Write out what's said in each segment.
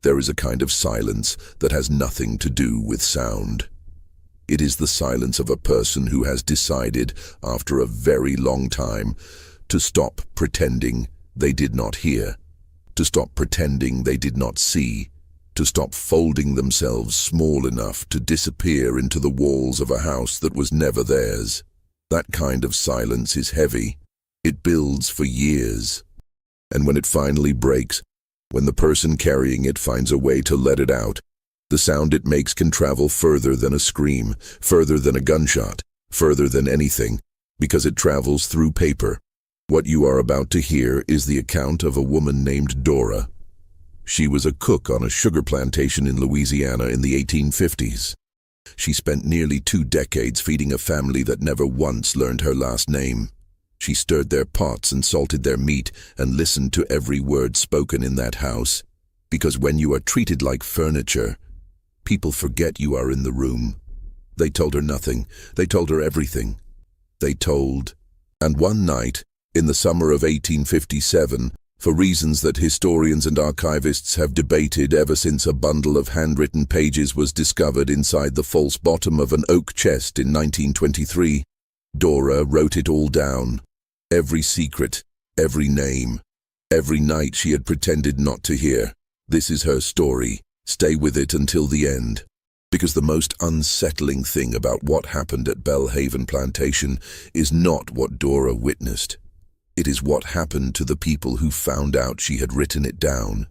There is a kind of silence that has nothing to do with sound. It is the silence of a person who has decided, after a very long time, to stop pretending they did not hear, to stop pretending they did not see, to stop folding themselves small enough to disappear into the walls of a house that was never theirs. That kind of silence is heavy. It builds for years. And when it finally breaks, when the person carrying it finds a way to let it out, the sound it makes can travel further than a scream, further than a gunshot, further than anything, because it travels through paper. What you are about to hear is the account of a woman named Dora. She was a cook on a sugar plantation in Louisiana in the 1850s. She spent nearly 2 decades feeding a family that never once learned her last name. She stirred their pots and salted their meat and listened to every word spoken in that house. Because when you are treated like furniture, people forget you are in the room. They told her nothing. They told her everything. And one night, in the summer of 1857, for reasons that historians and archivists have debated ever since a bundle of handwritten pages was discovered inside the false bottom of an oak chest in 1923, Dora wrote it all down. Every secret, every name, every night she had pretended not to hear. This is her story. Stay with it until the end. Because the most unsettling thing about what happened at Belhaven Plantation is not what Dora witnessed. It is what happened to the people who found out she had written it down.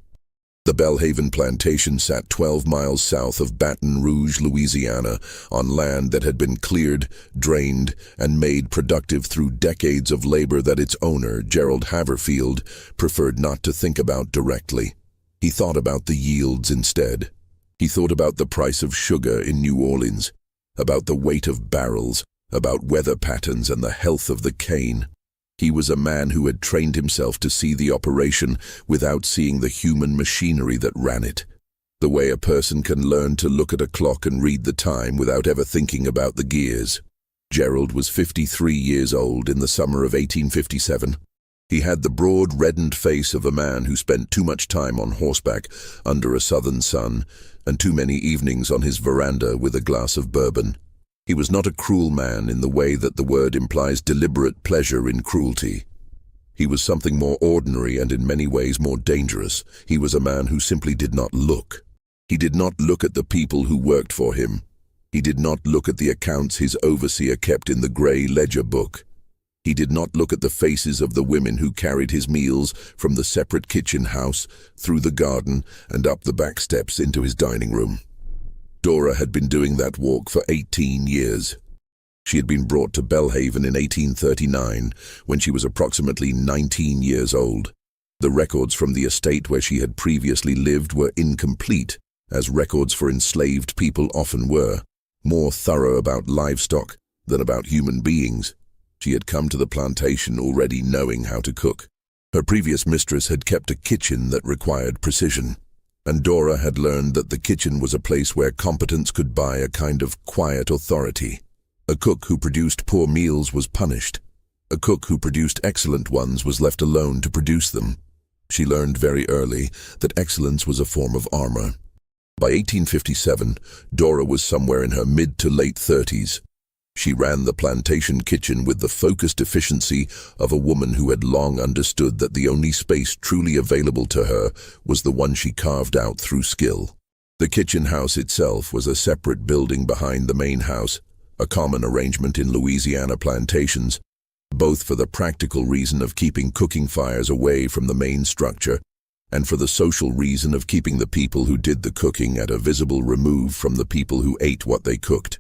The Belhaven Plantation sat 12 miles south of Baton Rouge, Louisiana, on land that had been cleared, drained, and made productive through decades of labor that its owner, Gerald Haverfield, preferred not to think about directly. He thought about the yields instead. He thought about the price of sugar in New Orleans, about the weight of barrels, about weather patterns and the health of the cane. He was a man who had trained himself to see the operation without seeing the human machinery that ran it. The way a person can learn to look at a clock and read the time without ever thinking about the gears. Gerald was 53 years old in the summer of 1857. He had the broad, reddened face of a man who spent too much time on horseback under a southern sun and too many evenings on his veranda with a glass of bourbon. He was not a cruel man in the way that the word implies deliberate pleasure in cruelty. He was something more ordinary and in many ways more dangerous. He was a man who simply did not look. He did not look at the people who worked for him. He did not look at the accounts his overseer kept in the gray ledger book. He did not look at the faces of the women who carried his meals from the separate kitchen house, through the garden, and up the back steps into his dining room. Dora had been doing that walk for 18 years. She had been brought to Belhaven in 1839, when she was approximately 19 years old. The records from the estate where she had previously lived were incomplete, as records for enslaved people often were, more thorough about livestock than about human beings. She had come to the plantation already knowing how to cook. Her previous mistress had kept a kitchen that required precision. And Dora had learned that the kitchen was a place where competence could buy a kind of quiet authority. A cook who produced poor meals was punished. A cook who produced excellent ones was left alone to produce them. She learned very early that excellence was a form of armor. By 1857, Dora was somewhere in her mid to late 30s. She ran the plantation kitchen with the focused efficiency of a woman who had long understood that the only space truly available to her was the one she carved out through skill. The kitchen house itself was a separate building behind the main house, a common arrangement in Louisiana plantations, both for the practical reason of keeping cooking fires away from the main structure and for the social reason of keeping the people who did the cooking at a visible remove from the people who ate what they cooked.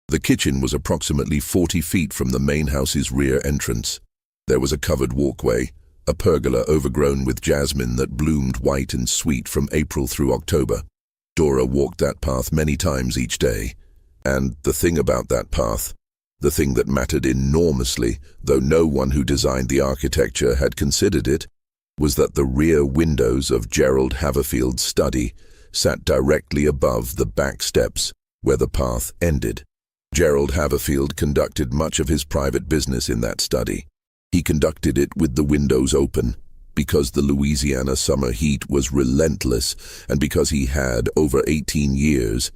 The kitchen was approximately 40 feet from the main house's rear entrance. There was a covered walkway, a pergola overgrown with jasmine that bloomed white and sweet from April through October. Dora walked that path many times each day. And the thing about that path, the thing that mattered enormously, though no one who designed the architecture had considered it, was that the rear windows of Gerald Haverfield's study sat directly above the back steps where the path ended. Gerald Haverfield conducted much of his private business in that study. He conducted it with the windows open, because the Louisiana summer heat was relentless, and because he had, over 18 years,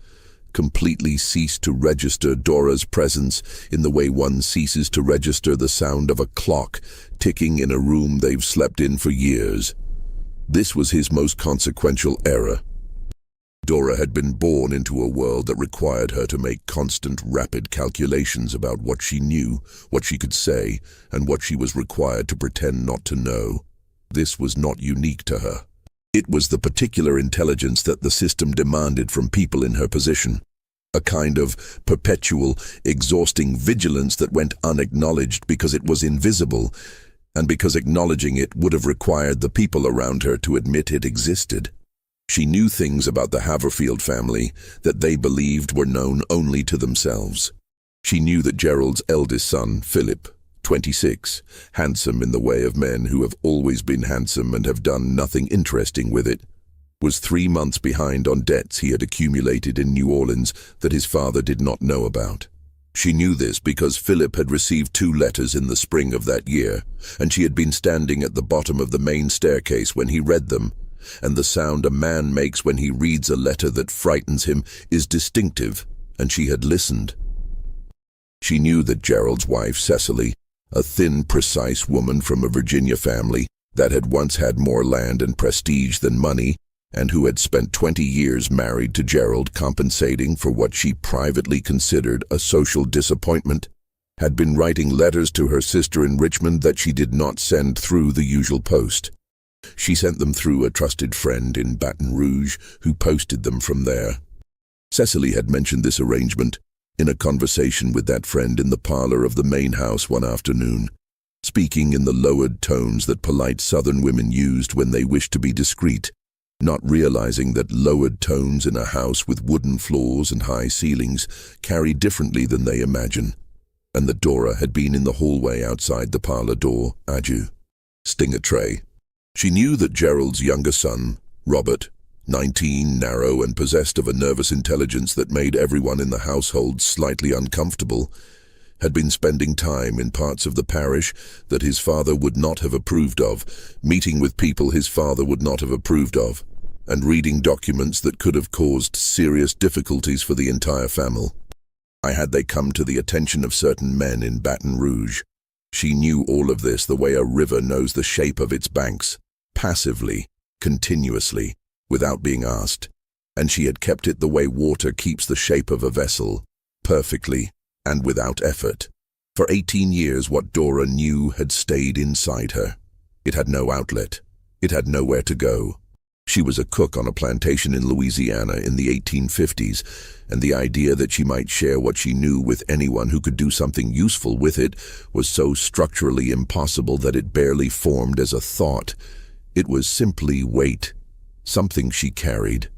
completely ceased to register Dora's presence in the way one ceases to register the sound of a clock ticking in a room they've slept in for years. This was his most consequential error. Dora had been born into a world that required her to make constant, rapid calculations about what she knew, what she could say, and what she was required to pretend not to know. This was not unique to her. It was the particular intelligence that the system demanded from people in her position. A kind of perpetual, exhausting vigilance that went unacknowledged because it was invisible, and because acknowledging it would have required the people around her to admit it existed. She knew things about the Haverfield family that they believed were known only to themselves. She knew that Gerald's eldest son, Philip, 26, handsome in the way of men who have always been handsome and have done nothing interesting with it, was 3 months behind on debts he had accumulated in New Orleans that his father did not know about. She knew this because Philip had received 2 letters in the spring of that year, and she had been standing at the bottom of the main staircase when he read them, and the sound a man makes when he reads a letter that frightens him is distinctive, and she had listened. She knew that Gerald's wife, Cecily, a thin, precise woman from a Virginia family that had once had more land and prestige than money, and who had spent 20 years married to Gerald, compensating for what she privately considered a social disappointment, had been writing letters to her sister in Richmond that she did not send through the usual post. She sent them through a trusted friend in Baton Rouge who posted them from there. Cecily had mentioned this arrangement in a conversation with that friend in the parlor of the main house one afternoon, speaking in the lowered tones that polite Southern women used when they wished to be discreet, not realizing that lowered tones in a house with wooden floors and high ceilings carry differently than they imagine, and that Dora had been in the hallway outside the parlor door, adieu, sting a tray. She knew that Gerald's younger son, Robert, 19, narrow and possessed of a nervous intelligence that made everyone in the household slightly uncomfortable, had been spending time in parts of the parish that his father would not have approved of, meeting with people his father would not have approved of, and reading documents that could have caused serious difficulties for the entire family. Had they come to the attention of certain men in Baton Rouge. She knew all of this the way a river knows the shape of its banks, passively, continuously, without being asked, and she had kept it the way water keeps the shape of a vessel, perfectly and without effort. For 18 years what Dora knew had stayed inside her. It had no outlet. It had nowhere to go. She was a cook on a plantation in Louisiana in the 1850s, and the idea that she might share what she knew with anyone who could do something useful with it was so structurally impossible that it barely formed as a thought. It was simply weight, something she carried.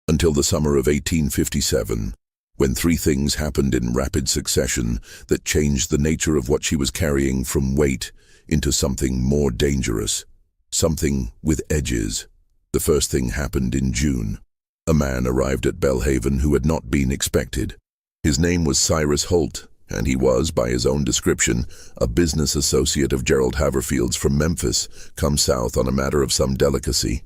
Until the summer of 1857, when 3 things happened in rapid succession that changed the nature of what she was carrying from weight into something more dangerous, something with edges. The first thing happened in June. A man arrived at Belhaven who had not been expected. His name was Cyrus Holt, and he was, by his own description, a business associate of Gerald Haverfield's from Memphis, come south on a matter of some delicacy.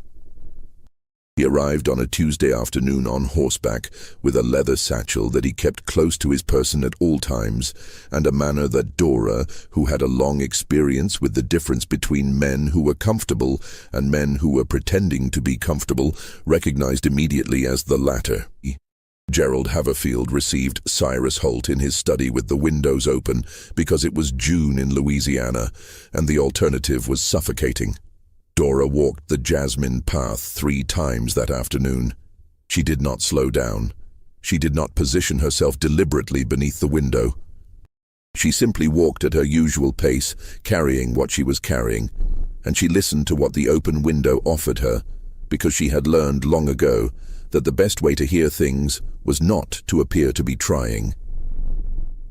He arrived on a Tuesday afternoon on horseback, with a leather satchel that he kept close to his person at all times, and a manner that Dora, who had a long experience with the difference between men who were comfortable and men who were pretending to be comfortable, recognized immediately as the latter. Gerald Haverfield received Cyrus Holt in his study with the windows open because it was June in Louisiana, and the alternative was suffocating. Dora walked the jasmine path 3 times that afternoon. She did not slow down. She did not position herself deliberately beneath the window. She simply walked at her usual pace, carrying what she was carrying, and she listened to what the open window offered her, because she had learned long ago that the best way to hear things was not to appear to be trying.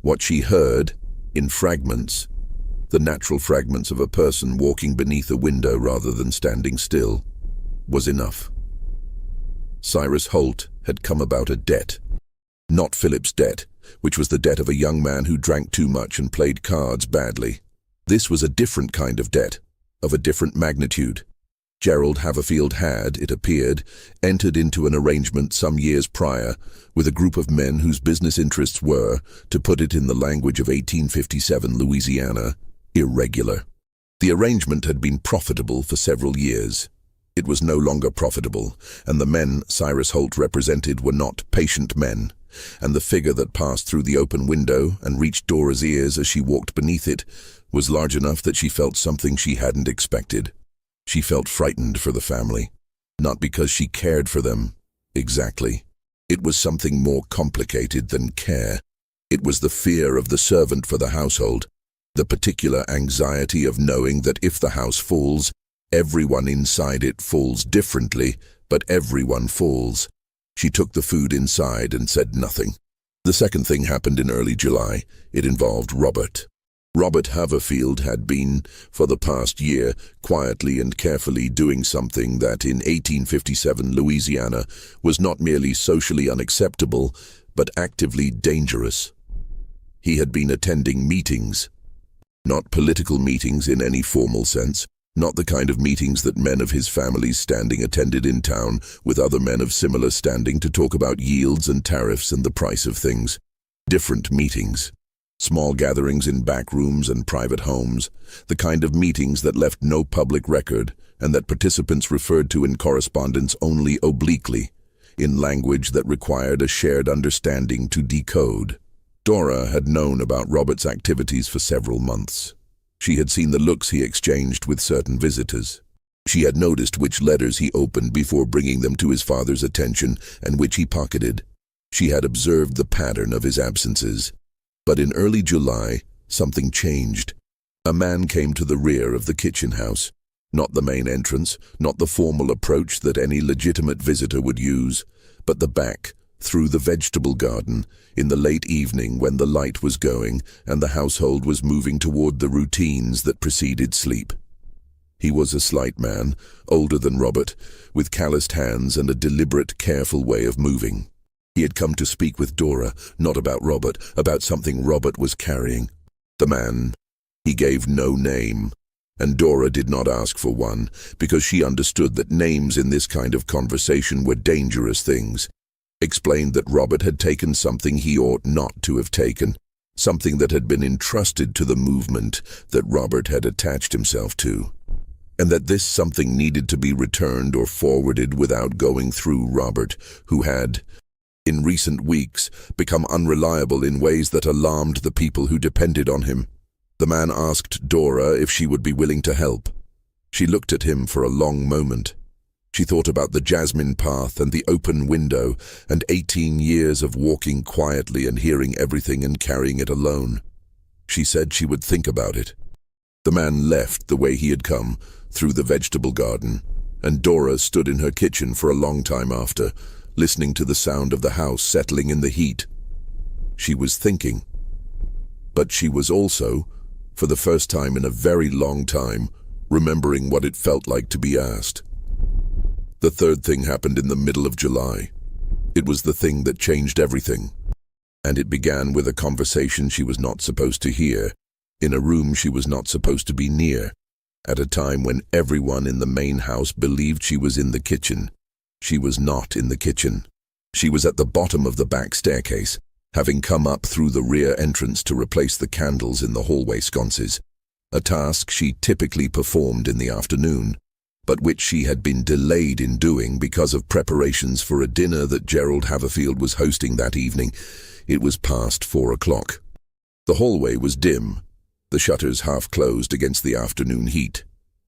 What she heard, in fragments, the natural fragments of a person walking beneath a window rather than standing still, was enough. Cyrus Holt had come about a debt. Not Philip's debt, which was the debt of a young man who drank too much and played cards badly. This was a different kind of debt, of a different magnitude. Gerald Haverfield had, it appeared, entered into an arrangement some years prior with a group of men whose business interests were, to put it in the language of 1857 Louisiana, irregular. The arrangement had been profitable for several years. It was no longer profitable, and the men Cyrus Holt represented were not patient men, and the figure that passed through the open window and reached Dora's ears as she walked beneath it was large enough that she felt something she hadn't expected. She felt frightened for the family, not because she cared for them, exactly. It was something more complicated than care. It was the fear of the servant for the household, the particular anxiety of knowing that if the house falls, everyone inside it falls differently, but everyone falls. She took the food inside and said nothing. The second thing happened in early July. It involved Robert. Robert Haverfield had been, for the past year, quietly and carefully doing something that in 1857 Louisiana was not merely socially unacceptable, but actively dangerous. He had been attending meetings. Not political meetings in any formal sense, not the kind of meetings that men of his family's standing attended in town with other men of similar standing to talk about yields and tariffs and the price of things. Different meetings. Small gatherings in back rooms and private homes, the kind of meetings that left no public record and that participants referred to in correspondence only obliquely, in language that required a shared understanding to decode. Dora had known about Robert's activities for several months. She had seen the looks he exchanged with certain visitors. She had noticed which letters he opened before bringing them to his father's attention and which he pocketed. She had observed the pattern of his absences. But in early July, something changed. A man came to the rear of the kitchen house, not the main entrance, not the formal approach that any legitimate visitor would use, but the back, through the vegetable garden, in the late evening when the light was going and the household was moving toward the routines that preceded sleep. He was a slight man, older than Robert, with calloused hands and a deliberate, careful way of moving. He had come to speak with Dora, not about Robert, about something Robert was carrying. The man, he gave no name, and Dora did not ask for one, because she understood that names in this kind of conversation were dangerous things. Explained that Robert had taken something he ought not to have taken, something that had been entrusted to the movement that Robert had attached himself to, and that this something needed to be returned or forwarded without going through Robert, who had, in recent weeks, become unreliable in ways that alarmed the people who depended on him. The man asked Dora if she would be willing to help. She looked at him for a long moment. She thought about the jasmine path and the open window and 18 years of walking quietly and hearing everything and carrying it alone. She said she would think about it. The man left the way he had come, through the vegetable garden, and Dora stood in her kitchen for a long time after, listening to the sound of the house settling in the heat. She was thinking. But she was also, for the first time in a very long time, remembering what it felt like to be asked. The third thing happened in the middle of July. It was the thing that changed everything. And it began with a conversation she was not supposed to hear, in a room she was not supposed to be near, at a time when everyone in the main house believed she was in the kitchen. She was not in the kitchen. She was at the bottom of the back staircase, having come up through the rear entrance to replace the candles in the hallway sconces, a task she typically performed in the afternoon, but which she had been delayed in doing because of preparations for a dinner that Gerald Haverfield was hosting that evening. It was past 4 o'clock. The hallway was dim, the shutters half closed against the afternoon heat.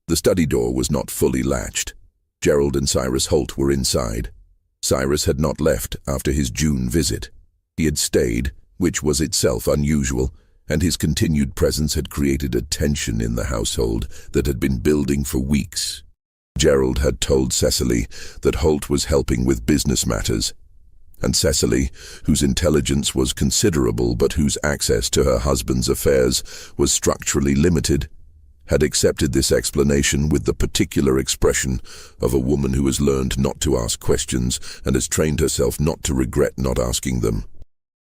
The study door was not fully latched. Gerald and Cyrus Holt were inside. Cyrus had not left after his June visit. He had stayed, which was itself unusual, and his continued presence had created a tension in the household that had been building for weeks. Gerald had told Cecily that Holt was helping with business matters, and Cecily, whose intelligence was considerable but whose access to her husband's affairs was structurally limited, had accepted this explanation with the particular expression of a woman who has learned not to ask questions and has trained herself not to regret not asking them.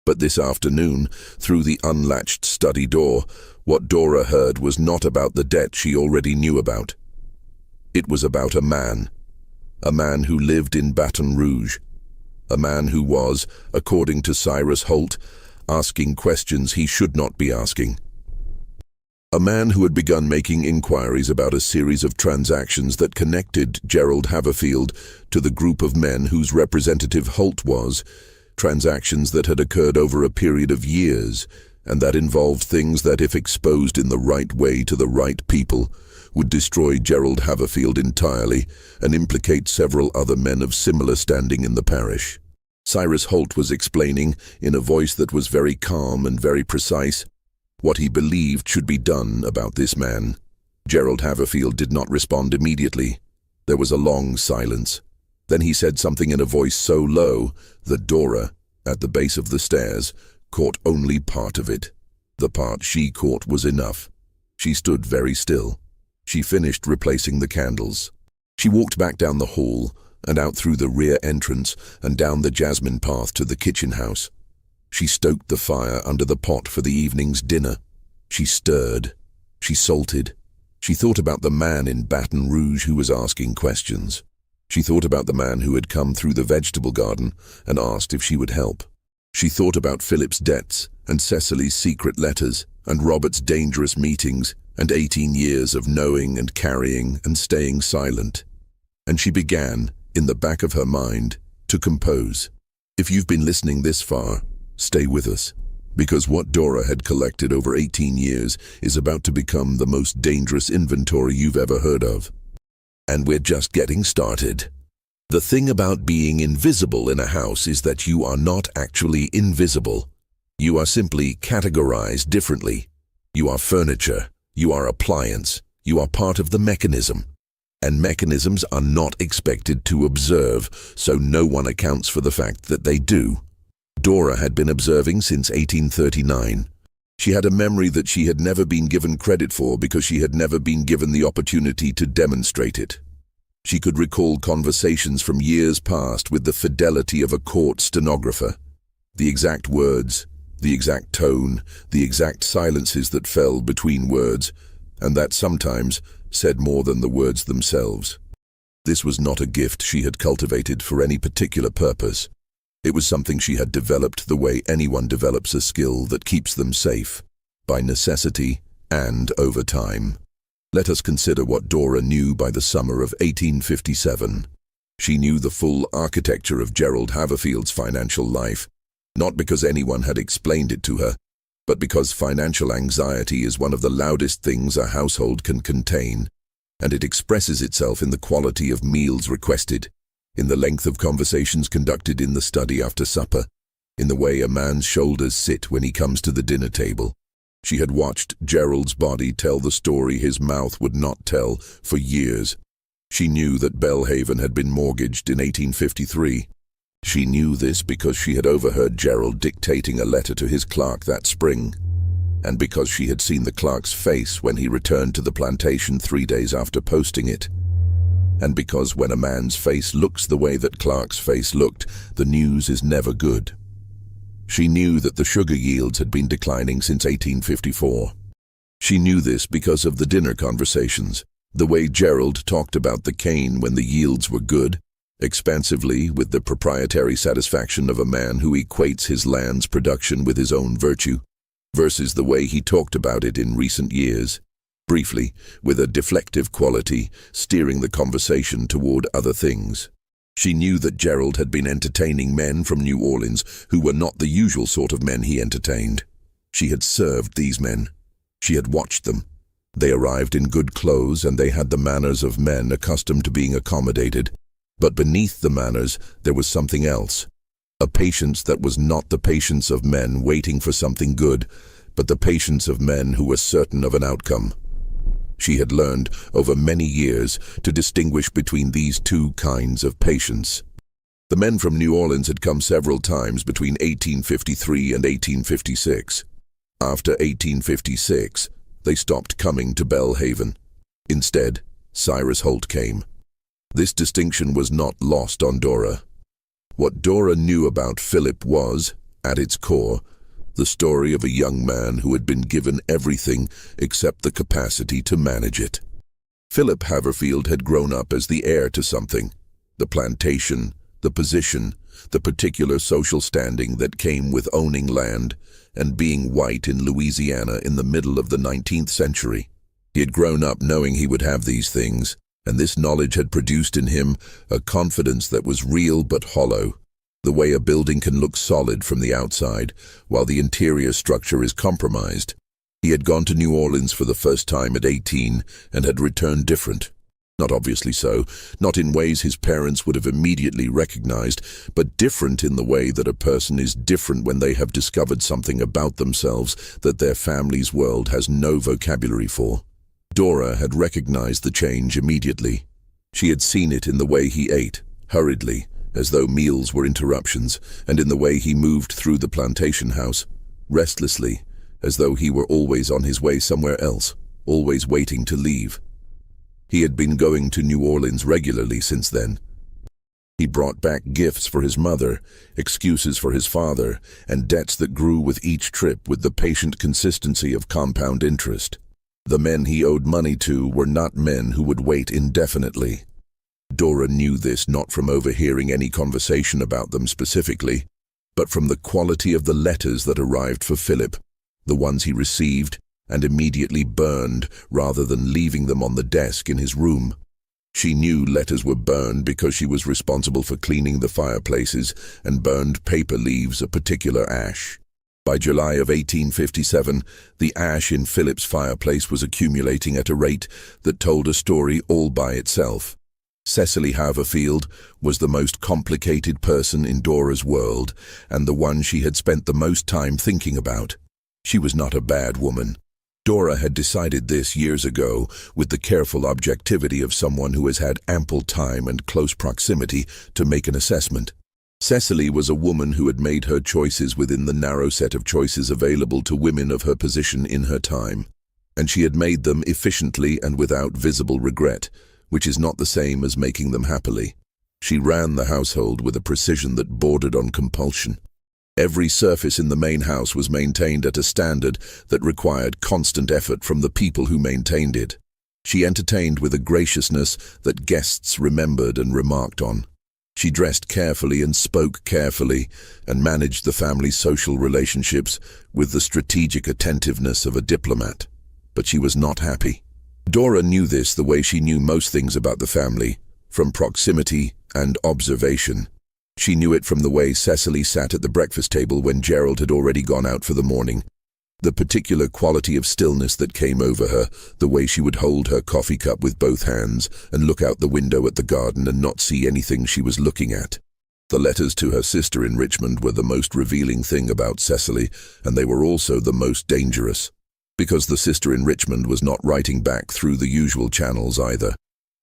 But this afternoon, through the unlatched study door, what Dora heard was not about the debt she already knew about. It was about a man who lived in Baton Rouge, a man who was, according to Cyrus Holt, asking questions he should not be asking. A man who had begun making inquiries about a series of transactions that connected Gerald Haverfield to the group of men whose representative Holt was, transactions that had occurred over a period of years, and that involved things that, if exposed in the right way to the right people, would destroy Gerald Haverfield entirely and implicate several other men of similar standing in the parish. Cyrus Holt was explaining, in a voice that was very calm and very precise, what he believed should be done about this man. Gerald Haverfield did not respond immediately. There was a long silence. Then he said something in a voice so low that Dora, at the base of the stairs, caught only part of it. The part she caught was enough. She stood very still. She finished replacing the candles. She walked back down the hall and out through the rear entrance and down the jasmine path to the kitchen house. She stoked the fire under the pot for the evening's dinner. She stirred. She salted. She thought about the man in Baton Rouge who was asking questions. She thought about the man who had come through the vegetable garden and asked if she would help. She thought about Philip's debts and Cecily's secret letters and Robert's dangerous meetings and 18 years of knowing and carrying and staying silent. And she began, in the back of her mind, to compose. If you've been listening this far, stay with us, because what Dora had collected over 18 years is about to become the most dangerous inventory you've ever heard of. And we're just getting started. The thing about being invisible in a house is that you are not actually invisible. You are simply categorized differently. You are furniture. You are appliance. You are part of the mechanism. And mechanisms are not expected to observe, so no one accounts for the fact that they do. Dora had been observing since 1839. She had a memory that she had never been given credit for because she had never been given the opportunity to demonstrate it. She could recall conversations from years past with the fidelity of a court stenographer. The exact words, the exact tone, the exact silences that fell between words, and that sometimes said more than the words themselves. This was not a gift she had cultivated for any particular purpose. It was something she had developed the way anyone develops a skill that keeps them safe, by necessity and over time. Let us consider what Dora knew by the summer of 1857. She knew the full architecture of Gerald Haverfield's financial life, not because anyone had explained it to her, but because financial anxiety is one of the loudest things a household can contain, and it expresses itself in the quality of meals requested, in the length of conversations conducted in the study after supper, in the way a man's shoulders sit when he comes to the dinner table. She had watched Gerald's body tell the story his mouth would not tell for years. She knew that Belhaven had been mortgaged in 1853. She knew this because she had overheard Gerald dictating a letter to his clerk that spring, and because she had seen the clerk's face when he returned to the plantation 3 days after posting it. And because when a man's face looks the way that Clark's face looked, the news is never good. She knew that the sugar yields had been declining since 1854. She knew this because of the dinner conversations, the way Gerald talked about the cane when the yields were good, expansively with the proprietary satisfaction of a man who equates his land's production with his own virtue, versus the way he talked about it in recent years. Briefly, with a deflective quality, steering the conversation toward other things. She knew that Gerald had been entertaining men from New Orleans who were not the usual sort of men he entertained. She had served these men. She had watched them. They arrived in good clothes and they had the manners of men accustomed to being accommodated. But beneath the manners, there was something else. A patience that was not the patience of men waiting for something good, but the patience of men who were certain of an outcome. She had learned, over many years, to distinguish between these two kinds of patience. The men from New Orleans had come several times between 1853 and 1856. After 1856, they stopped coming to Belhaven. Instead, Cyrus Holt came. This distinction was not lost on Dora. What Dora knew about Philip was, at its core, the story of a young man who had been given everything except the capacity to manage it. Philip Haverfield had grown up as the heir to something. The plantation, the position, the particular social standing that came with owning land and being white in Louisiana in the middle of the 19th century. He had grown up knowing he would have these things, and this knowledge had produced in him a confidence that was real but hollow. The way a building can look solid from the outside, while the interior structure is compromised. He had gone to New Orleans for the first time at 18 and had returned different. Not obviously so, not in ways his parents would have immediately recognized, but different in the way that a person is different when they have discovered something about themselves that their family's world has no vocabulary for. Dora had recognized the change immediately. She had seen it in the way he ate, hurriedly, as though meals were interruptions, and in the way he moved through the plantation house, restlessly, as though he were always on his way somewhere else, always waiting to leave. He had been going to New Orleans regularly since then. He brought back gifts for his mother, excuses for his father, and debts that grew with each trip with the patient consistency of compound interest. The men he owed money to were not men who would wait indefinitely. Dora knew this not from overhearing any conversation about them specifically, but from the quality of the letters that arrived for Philip, the ones he received and immediately burned rather than leaving them on the desk in his room. She knew letters were burned because she was responsible for cleaning the fireplaces and burned paper leaves a particular ash. By July of 1857, the ash in Philip's fireplace was accumulating at a rate that told a story all by itself. Cecily Haverfield was the most complicated person in Dora's world and the one she had spent the most time thinking about. She was not a bad woman. Dora had decided this years ago with the careful objectivity of someone who has had ample time and close proximity to make an assessment. Cecily was a woman who had made her choices within the narrow set of choices available to women of her position in her time, and she had made them efficiently and without visible regret, which is not the same as making them happily. She ran the household with a precision that bordered on compulsion. Every surface in the main house was maintained at a standard that required constant effort from the people who maintained it. She entertained with a graciousness that guests remembered and remarked on. She dressed carefully and spoke carefully and managed the family's social relationships with the strategic attentiveness of a diplomat. But she was not happy. Dora knew this the way she knew most things about the family, from proximity and observation. She knew it from the way Cecily sat at the breakfast table when Gerald had already gone out for the morning. The particular quality of stillness that came over her, the way she would hold her coffee cup with both hands and look out the window at the garden and not see anything she was looking at. The letters to her sister in Richmond were the most revealing thing about Cecily, and they were also the most dangerous, because the sister in Richmond was not writing back through the usual channels either.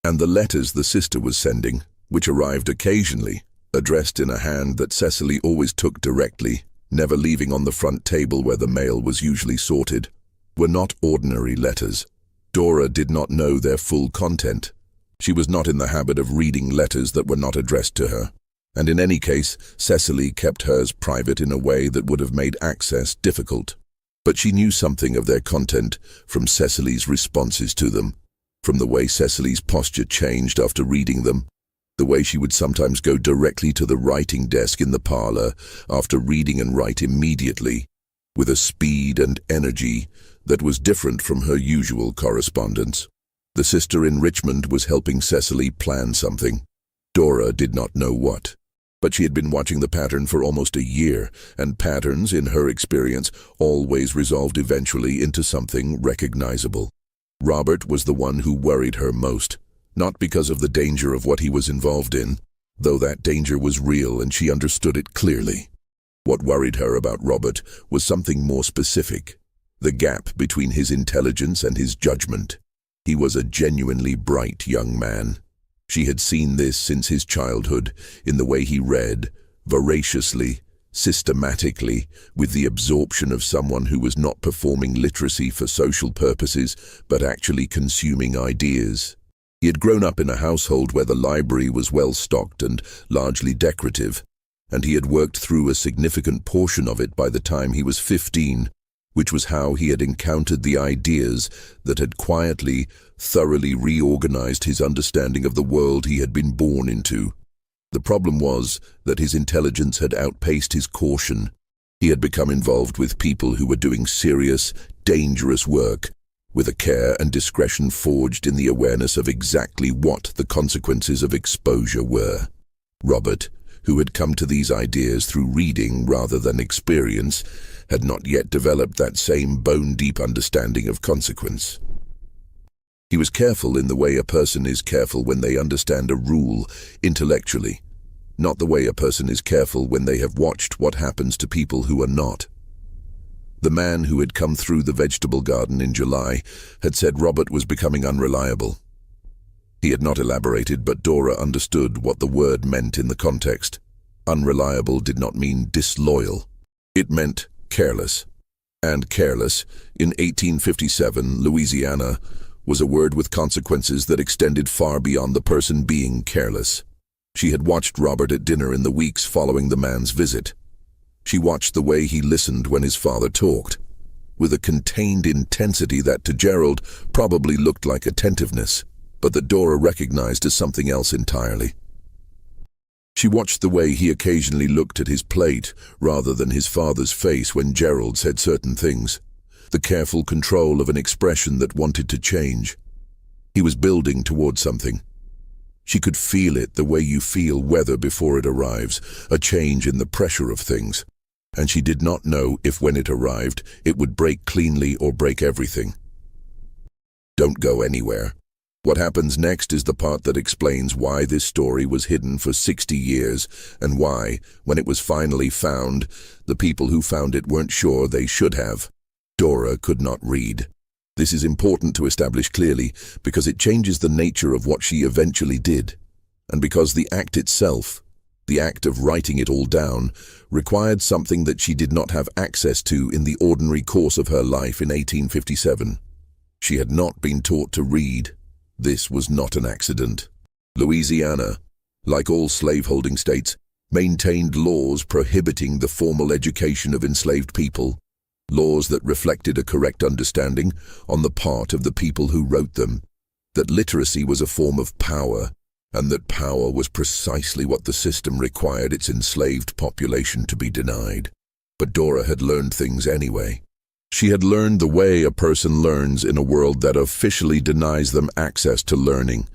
And the letters the sister was sending, which arrived occasionally, addressed in a hand that Cecily always took directly, never leaving on the front table where the mail was usually sorted, were not ordinary letters. Dora did not know their full content. She was not in the habit of reading letters that were not addressed to her, and in any case, Cecily kept hers private in a way that would have made access difficult. But she knew something of their content from Cecily's responses to them, from the way Cecily's posture changed after reading them, the way she would sometimes go directly to the writing desk in the parlor after reading and write immediately, with a speed and energy that was different from her usual correspondence. The sister in Richmond was helping Cecily plan something. Dora did not know what. But she had been watching the pattern for almost a year, and patterns, in her experience, always resolved eventually into something recognizable. Robert was the one who worried her most, not because of the danger of what he was involved in, though that danger was real and she understood it clearly. What worried her about Robert was something more specific, the gap between his intelligence and his judgment. He was a genuinely bright young man. She had seen this since his childhood, in the way he read, voraciously, systematically, with the absorption of someone who was not performing literacy for social purposes, but actually consuming ideas. He had grown up in a household where the library was well stocked and largely decorative, and he had worked through a significant portion of it by the time he was 15, which was how he had encountered the ideas that had quietly, thoroughly reorganized his understanding of the world he had been born into. The problem was that his intelligence had outpaced his caution. He had become involved with people who were doing serious, dangerous work, with a care and discretion forged in the awareness of exactly what the consequences of exposure were. Robert, who had come to these ideas through reading rather than experience, had not yet developed that same bone-deep understanding of consequence. He was careful in the way a person is careful when they understand a rule intellectually, not the way a person is careful when they have watched what happens to people who are not. The man who had come through the vegetable garden in July had said Robert was becoming unreliable. He had not elaborated, but Dora understood what the word meant in the context. Unreliable did not mean disloyal. It meant careless. And careless, in 1857, Louisiana, was a word with consequences that extended far beyond the person being careless. She had watched Robert at dinner in the weeks following the man's visit. She watched the way he listened when his father talked, with a contained intensity that to Gerald probably looked like attentiveness, but that Dora recognized as something else entirely. She watched the way he occasionally looked at his plate rather than his father's face when Gerald said certain things, the careful control of an expression that wanted to change. He was building toward something. She could feel it the way you feel weather before it arrives, a change in the pressure of things. And she did not know if when it arrived, it would break cleanly or break everything. Don't go anywhere. What happens next is the part that explains why this story was hidden for 60 years and why, when it was finally found, the people who found it weren't sure they should have. Dora could not read. This is important to establish clearly because it changes the nature of what she eventually did, and because the act itself, the act of writing it all down, required something that she did not have access to in the ordinary course of her life in 1857. She had not been taught to read. This was not an accident. Louisiana, like all slaveholding states, maintained laws prohibiting the formal education of enslaved people, laws that reflected a correct understanding on the part of the people who wrote them, that literacy was a form of power, and that power was precisely what the system required its enslaved population to be denied. But Dora had learned things anyway. She had learned the way a person learns in a world that officially denies them access to learning,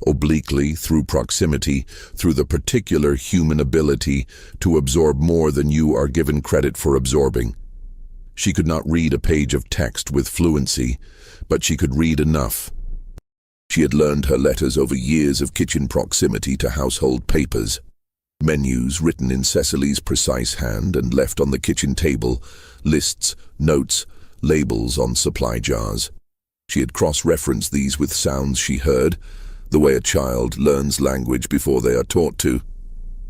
obliquely, through proximity, through the particular human ability to absorb more than you are given credit for absorbing. She could not read a page of text with fluency, but she could read enough. She had learned her letters over years of kitchen proximity to household papers, menus written in Cecily's precise hand and left on the kitchen table, lists, notes, labels on supply jars. She had cross-referenced these with sounds she heard, the way a child learns language before they are taught to,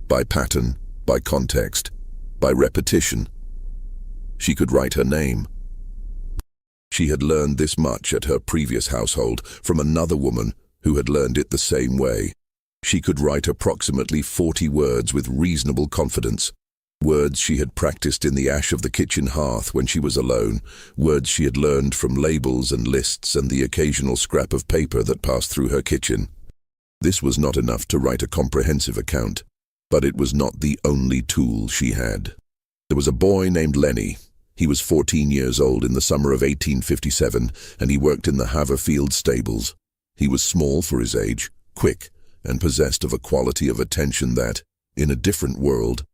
by pattern, by context, by repetition. She could write her name. She had learned this much at her previous household from another woman who had learned it the same way. She could write approximately 40 words with reasonable confidence. Words she had practiced in the ash of the kitchen hearth when she was alone, words she had learned from labels and lists and the occasional scrap of paper that passed through her kitchen. This was not enough to write a comprehensive account, but it was not the only tool she had. There was a boy named Lenny. He was 14 years old in the summer of 1857, and he worked in the Haverfield stables. He was small for his age, quick, and possessed of a quality of attention that, in a different world,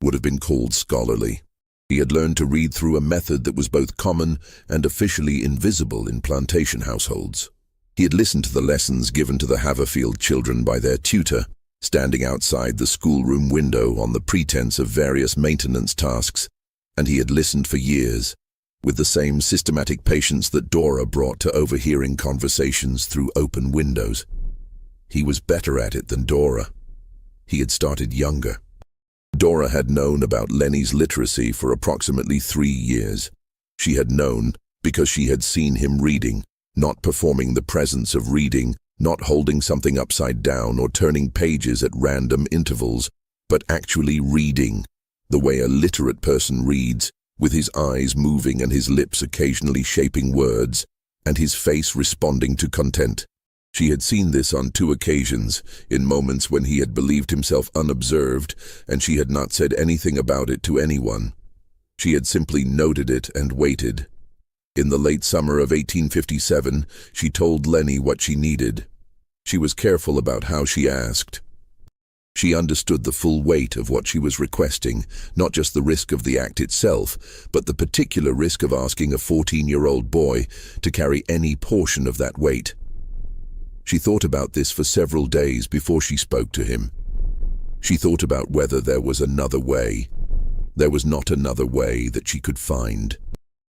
would have been called scholarly. He had learned to read through a method that was both common and officially invisible in plantation households. He had listened to the lessons given to the Haverfield children by their tutor, standing outside the schoolroom window on the pretense of various maintenance tasks, and he had listened for years, with the same systematic patience that Dora brought to overhearing conversations through open windows. He was better at it than Dora. He had started younger. Dora had known about Lenny's literacy for approximately 3 years. She had known because she had seen him reading, not performing the presence of reading, not holding something upside down or turning pages at random intervals, but actually reading, the way a literate person reads, with his eyes moving and his lips occasionally shaping words, and his face responding to content. She had seen this on 2 occasions, in moments when he had believed himself unobserved, and she had not said anything about it to anyone. She had simply noted it and waited. In the late summer of 1857, she told Lenny what she needed. She was careful about how she asked. She understood the full weight of what she was requesting, not just the risk of the act itself, but the particular risk of asking a 14-year-old boy to carry any portion of that weight. She thought about this for several days before she spoke to him. She thought about whether there was another way. There was not another way that she could find.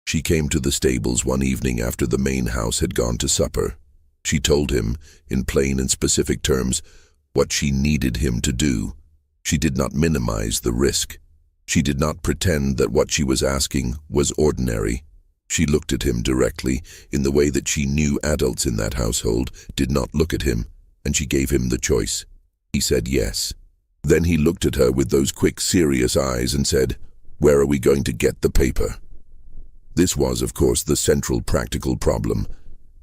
She came to the stables one evening after the main house had gone to supper. She told him, in plain and specific terms, what she needed him to do. She did not minimize the risk. She did not pretend that what she was asking was ordinary. She looked at him directly, in the way that she knew adults in that household did not look at him, and she gave him the choice. He said yes. Then he looked at her with those quick, serious eyes and said, "Where are we going to get the paper?" This was, of course, the central practical problem.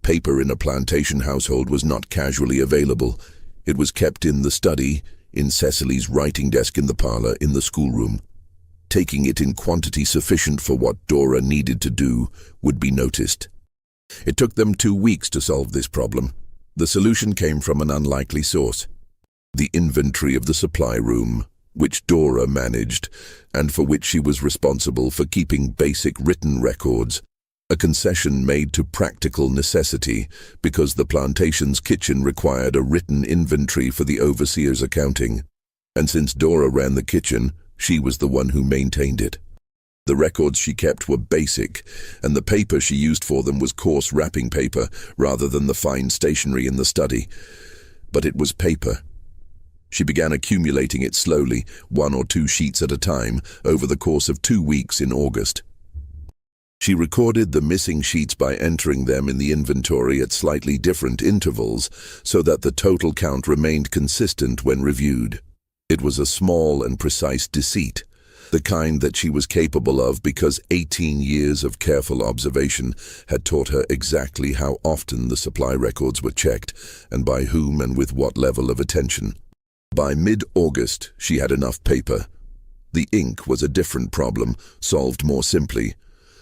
Paper in a plantation household was not casually available. It was kept in the study, in Cecily's writing desk in the parlor, in the schoolroom. Taking it in quantity sufficient for what Dora needed to do would be noticed. It took them 2 weeks to solve this problem. The solution came from an unlikely source: the inventory of the supply room, which Dora managed, and for which she was responsible for keeping basic written records, a concession made to practical necessity because the plantation's kitchen required a written inventory for the overseer's accounting, and since Dora ran the kitchen, she was the one who maintained it. The records she kept were basic, and the paper she used for them was coarse wrapping paper rather than the fine stationery in the study. But it was paper. She began accumulating it slowly, 1 or 2 sheets at a time, over the course of 2 weeks in August. She recorded the missing sheets by entering them in the inventory at slightly different intervals, so that the total count remained consistent when reviewed. It was a small and precise deceit, the kind that she was capable of because 18 years of careful observation had taught her exactly how often the supply records were checked, and by whom and with what level of attention. By mid-August, she had enough paper. The ink was a different problem, solved more simply.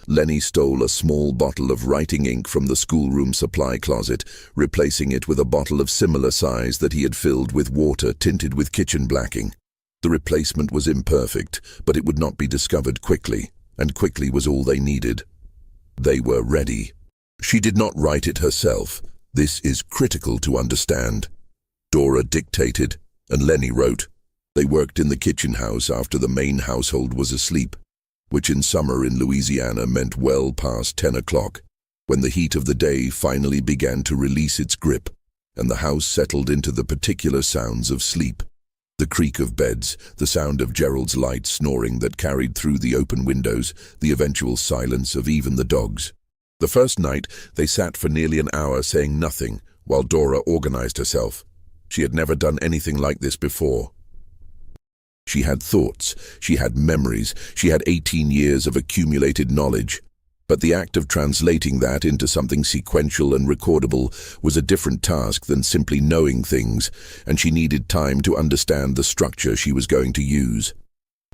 Lenny stole a small bottle of writing ink from the schoolroom supply closet, replacing it with a bottle of similar size that he had filled with water tinted with kitchen blacking. The replacement was imperfect, but it would not be discovered quickly, and quickly was all they needed. They were ready. She did not write it herself. This is critical to understand. Dora dictated, and Lenny wrote. They worked in the kitchen house after the main household was asleep, which in summer in Louisiana meant well past 10 o'clock, when the heat of the day finally began to release its grip, and the house settled into the particular sounds of sleep. The creak of beds, the sound of Gerald's light snoring that carried through the open windows, the eventual silence of even the dogs. The first night, they sat for nearly an hour saying nothing, while Dora organized herself. She had never done anything like this before. She had thoughts, she had memories, she had 18 years of accumulated knowledge. But the act of translating that into something sequential and recordable was a different task than simply knowing things, and she needed time to understand the structure she was going to use.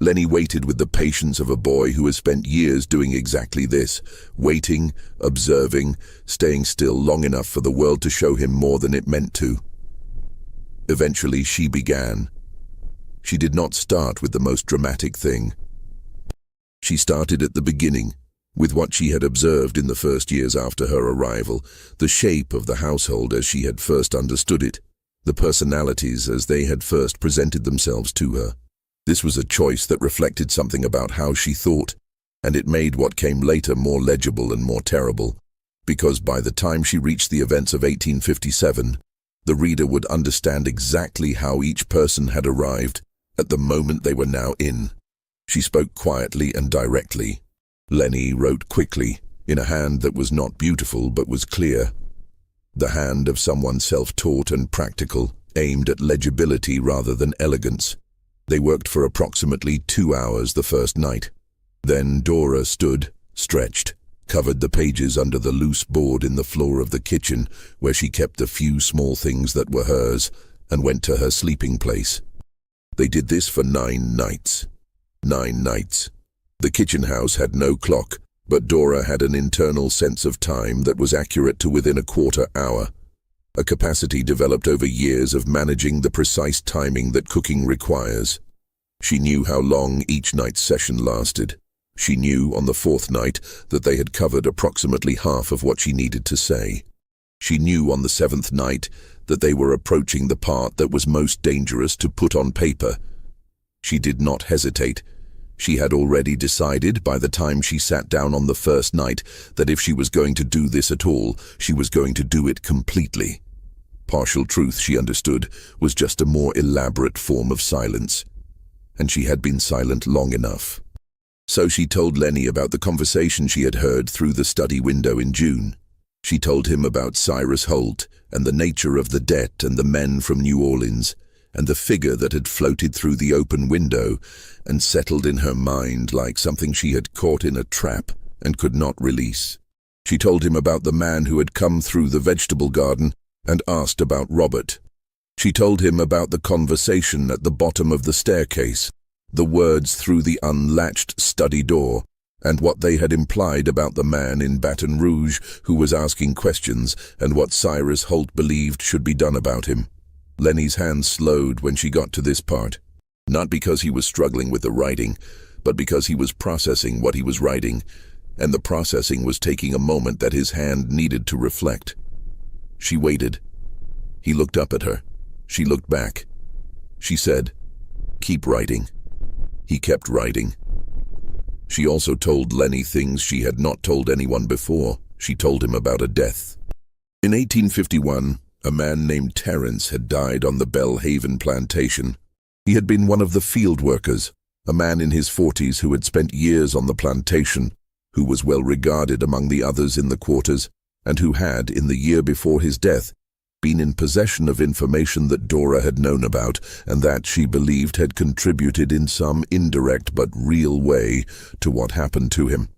Lenny waited with the patience of a boy who has spent years doing exactly this, waiting, observing, staying still long enough for the world to show him more than it meant to. Eventually she began. She did not start with the most dramatic thing. She started at the beginning, with what she had observed in the first years after her arrival, the shape of the household as she had first understood it, the personalities as they had first presented themselves to her. This was a choice that reflected something about how she thought, and it made what came later more legible and more terrible, because by the time she reached the events of 1857, the reader would understand exactly how each person had arrived at the moment they were now in. She spoke quietly and directly. Lenny wrote quickly, in a hand that was not beautiful but was clear. The hand of someone self-taught and practical, aimed at legibility rather than elegance. They worked for approximately 2 hours the first night. Then Dora stood, stretched, covered the pages under the loose board in the floor of the kitchen where she kept the few small things that were hers, and went to her sleeping place. They did this for 9 nights. 9 nights. The kitchen house had no clock, but Dora had an internal sense of time that was accurate to within a quarter hour, a capacity developed over years of managing the precise timing that cooking requires. She knew how long each night's session lasted. She knew on the 4th night that they had covered approximately half of what she needed to say. She knew on the 7th night that they were approaching the part that was most dangerous to put on paper. She did not hesitate. She had already decided by the time she sat down on the 1st night that if she was going to do this at all, she was going to do it completely. Partial truth, she understood, was just a more elaborate form of silence. And she had been silent long enough. So she told Lenny about the conversation she had heard through the study window in June. She told him about Cyrus Holt and the nature of the debt and the men from New Orleans and the figure that had floated through the open window and settled in her mind like something she had caught in a trap and could not release. She told him about the man who had come through the vegetable garden and asked about Robert. She told him about the conversation at the bottom of the staircase, the words through the unlatched study door, and what they had implied about the man in Baton Rouge who was asking questions and what Cyrus Holt believed should be done about him. Lenny's hand slowed when she got to this part, not because he was struggling with the writing, but because he was processing what he was writing, and the processing was taking a moment that his hand needed to reflect. She waited. He looked up at her. She looked back. She said, "Keep writing." He kept writing. She also told Lenny things she had not told anyone before. She told him about a death. In 1851, a man named Terence had died on the Belhaven plantation. He had been one of the field workers, a man in his 40s who had spent years on the plantation, who was well regarded among the others in the quarters, and who had, in the year before his death, been in possession of information that Dora had known about and that she believed had contributed in some indirect but real way to what happened to him.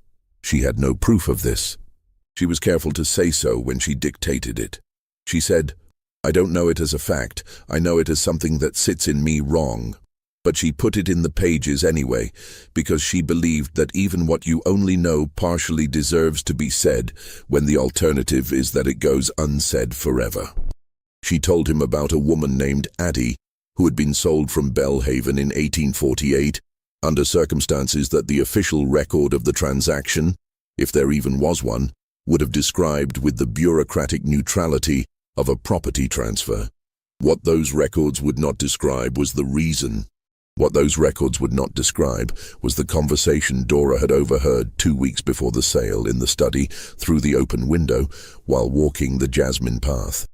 She had no proof of this. She was careful to say so when she dictated it. She said, "I don't know it as a fact, I know it as something that sits in me wrong." But she put it in the pages anyway, because she believed that even what you only know partially deserves to be said, when the alternative is that it goes unsaid forever. She told him about a woman named Addie, who had been sold from Belhaven in 1848, under circumstances that the official record of the transaction, if there even was one, would have described with the bureaucratic neutrality of a property transfer. What those records would not describe was the reason. What those records would not describe was the conversation Dora had overheard 2 weeks before the sale in the study through the open window while walking the jasmine path.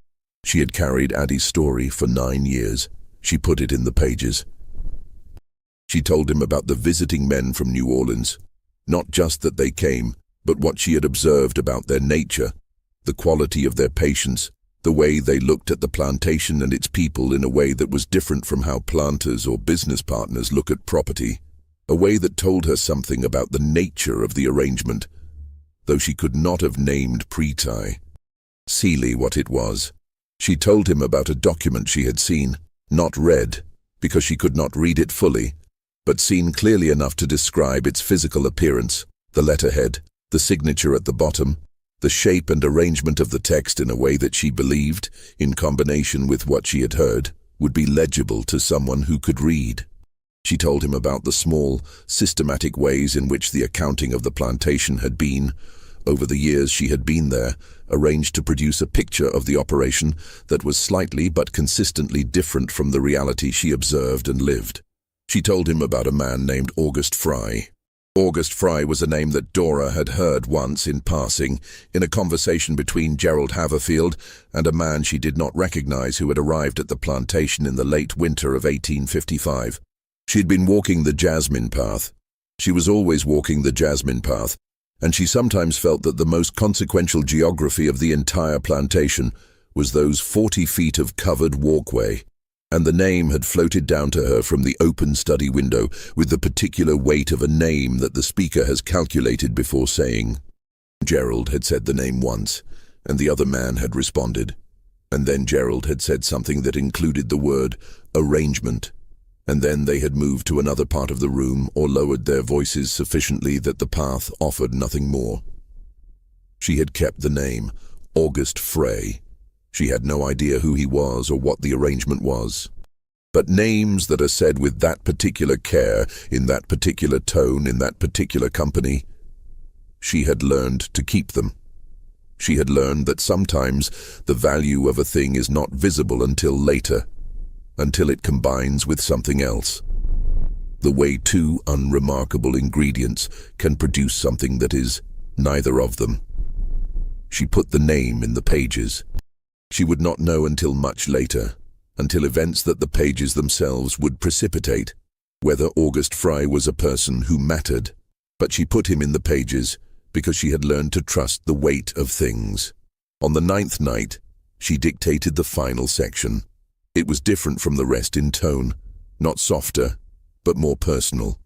She had carried Addie's story for 9 years. She put it in the pages. She told him about the visiting men from New Orleans, not just that they came, but what she had observed about their nature, the quality of their patience, the way they looked at the plantation and its people in a way that was different from how planters or business partners look at property, a way that told her something about the nature of the arrangement, though she could not have named Pretai. Seely what it was. She told him about a document she had seen, not read, because she could not read it fully, but seen clearly enough to describe its physical appearance, the letterhead, the signature at the bottom, the shape and arrangement of the text in a way that she believed, in combination with what she had heard, would be legible to someone who could read. She told him about the small, systematic ways in which the accounting of the plantation had been, over the years she had been there, arranged to produce a picture of the operation that was slightly but consistently different from the reality she observed and lived. She told him about a man named August Fry. August Fry was a name that Dora had heard once in passing, in a conversation between Gerald Haverfield and a man she did not recognize who had arrived at the plantation in the late winter of 1855. She had been walking the jasmine path. She was always walking the jasmine path, and she sometimes felt that the most consequential geography of the entire plantation was those 40 feet of covered walkway. and the name had floated down to her from the open study window with the particular weight of a name that the speaker has calculated before saying. Gerald had said the name once, and the other man had responded. And then Gerald had said something that included the word arrangement. And then they had moved to another part of the room or lowered their voices sufficiently that the path offered nothing more. She had kept the name, August Frey. She had no idea who he was or what the arrangement was. But names that are said with that particular care, in that particular tone, in that particular company, she had learned to keep them. She had learned that sometimes the value of a thing is not visible until later, until it combines with something else. The way two unremarkable ingredients can produce something that is neither of them. She put the name in the pages. She would not know until much later, until events that the pages themselves would precipitate, whether August Frey was a person who mattered. But she put him in the pages because she had learned to trust the weight of things. On the 9th night, she dictated the final section. It was different from the rest in tone, not softer, but more personal.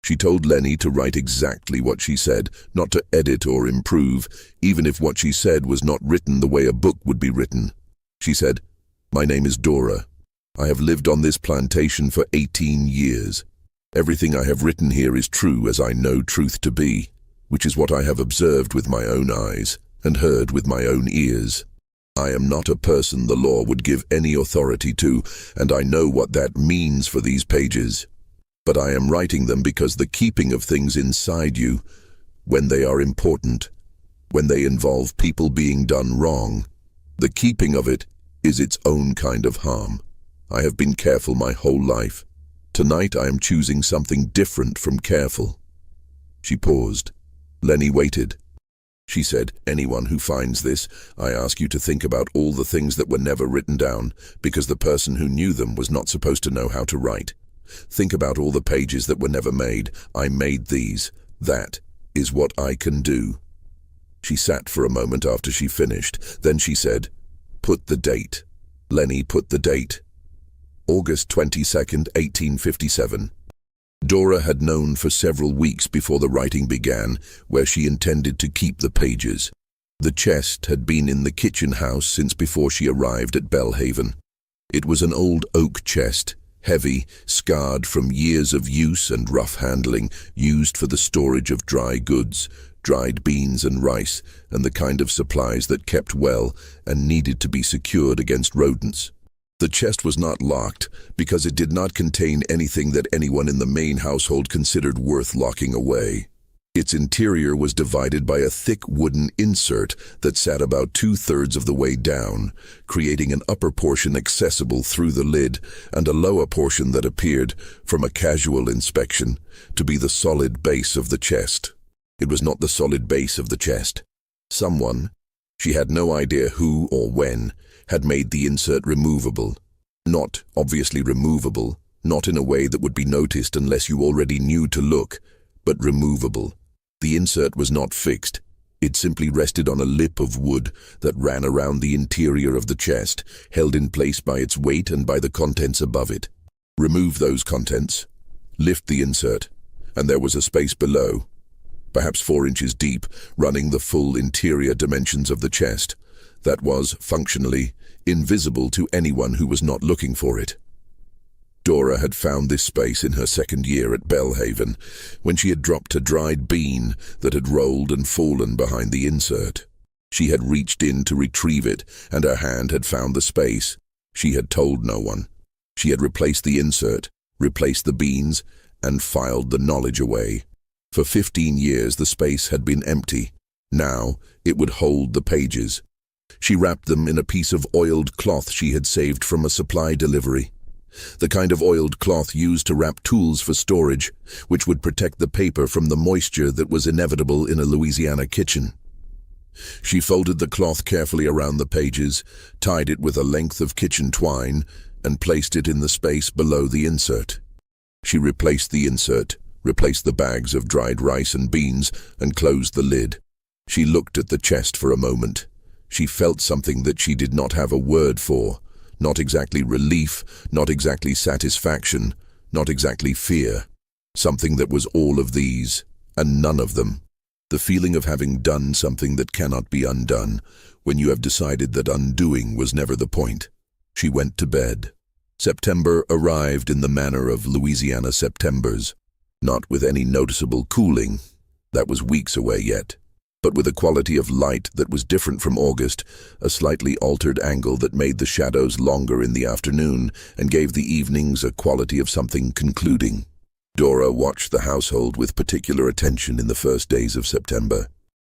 She told Lenny to write exactly what she said, not to edit or improve, even if what she said was not written the way a book would be written. She said, "My name is Dora. I have lived on this plantation for 18 years. Everything I have written here is true as I know truth to be, which is what I have observed with my own eyes and heard with my own ears. I am not a person the law would give any authority to, and I know what that means for these pages. But I am writing them because the keeping of things inside you, when they are important, when they involve people being done wrong, the keeping of it is its own kind of harm. I have been careful my whole life. Tonight I am choosing something different from careful." She paused. Lenny waited. She said, "Anyone who finds this, I ask you to think about all the things that were never written down, because the person who knew them was not supposed to know how to write. Think about all the pages that were never made. I made these. That is what I can do." She sat for a moment after she finished. Then she said, "Put the date." Lenny put the date. August 22nd, 1857. Dora had known for several weeks before the writing began where she intended to keep the pages. The chest had been in the kitchen house since before she arrived at Belhaven. It was an old oak chest, heavy, scarred from years of use and rough handling, used for the storage of dry goods, dried beans and rice, and the kind of supplies that kept well and needed to be secured against rodents. The chest was not locked because it did not contain anything that anyone in the main household considered worth locking away. Its interior was divided by a thick wooden insert that sat about 2/3 of the way down, creating an upper portion accessible through the lid and a lower portion that appeared, from a casual inspection, to be the solid base of the chest. It was not the solid base of the chest. Someone, she had no idea who or when, had made the insert removable. Not obviously removable, not in a way that would be noticed unless you already knew to look, but removable. The insert was not fixed. It simply rested on a lip of wood that ran around the interior of the chest, held in place by its weight and by the contents above it. Remove those contents, lift the insert, and there was a space below, perhaps 4 inches deep, running the full interior dimensions of the chest, that was, functionally, invisible to anyone who was not looking for it. Dora had found this space in her 2nd year at Belhaven, when she had dropped a dried bean that had rolled and fallen behind the insert. She had reached in to retrieve it, and her hand had found the space. She had told no one. She had replaced the insert, replaced the beans, and filed the knowledge away. For 15 years the space had been empty. Now it would hold the pages. She wrapped them in a piece of oiled cloth she had saved from a supply delivery. The kind of oiled cloth used to wrap tools for storage, which would protect the paper from the moisture that was inevitable in a Louisiana kitchen. She folded the cloth carefully around the pages, tied it with a length of kitchen twine, and placed it in the space below the insert. She replaced the insert, replaced the bags of dried rice and beans, and closed the lid. She looked at the chest for a moment. She felt something that she did not have a word for, Not exactly relief, not exactly satisfaction, not exactly fear. Something that was all of these, and none of them. The feeling of having done something that cannot be undone, when you have decided that undoing was never the point. She went to bed. September arrived in the manner of Louisiana Septembers, not with any noticeable cooling, that was weeks away yet, but with a quality of light that was different from August, a slightly altered angle that made the shadows longer in the afternoon and gave the evenings a quality of something concluding. Dora watched the household with particular attention in the first days of September.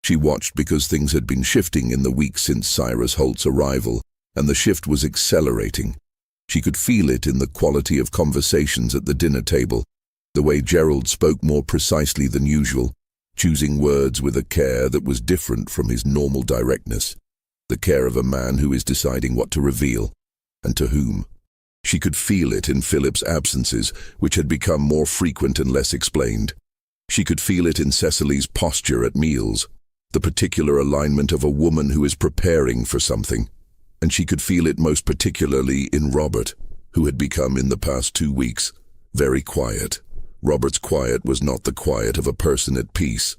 She watched because things had been shifting in the weeks since Cyrus Holt's arrival, and the shift was accelerating. She could feel it in the quality of conversations at the dinner table, the way Gerald spoke more precisely than usual, choosing words with a care that was different from his normal directness, the care of a man who is deciding what to reveal, and to whom. She could feel it in Philip's absences, which had become more frequent and less explained. She could feel it in Cecily's posture at meals, the particular alignment of a woman who is preparing for something. And she could feel it most particularly in Robert, who had become in the past 2 weeks very quiet. Robert's quiet was not the quiet of a person at peace.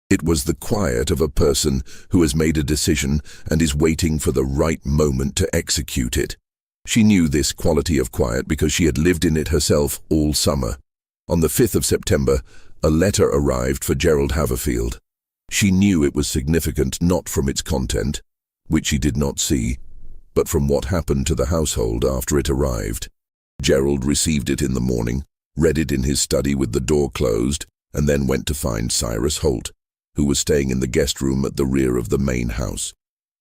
It was the quiet of a person who has made a decision and is waiting for the right moment to execute it. She knew this quality of quiet because she had lived in it herself all summer. On the 5th of September, a letter arrived for Gerald Haverfield. She knew it was significant not from its content, which she did not see, but from what happened to the household after it arrived. Gerald received it in the morning, read it in his study with the door closed, and then went to find Cyrus Holt, who was staying in the guest room at the rear of the main house.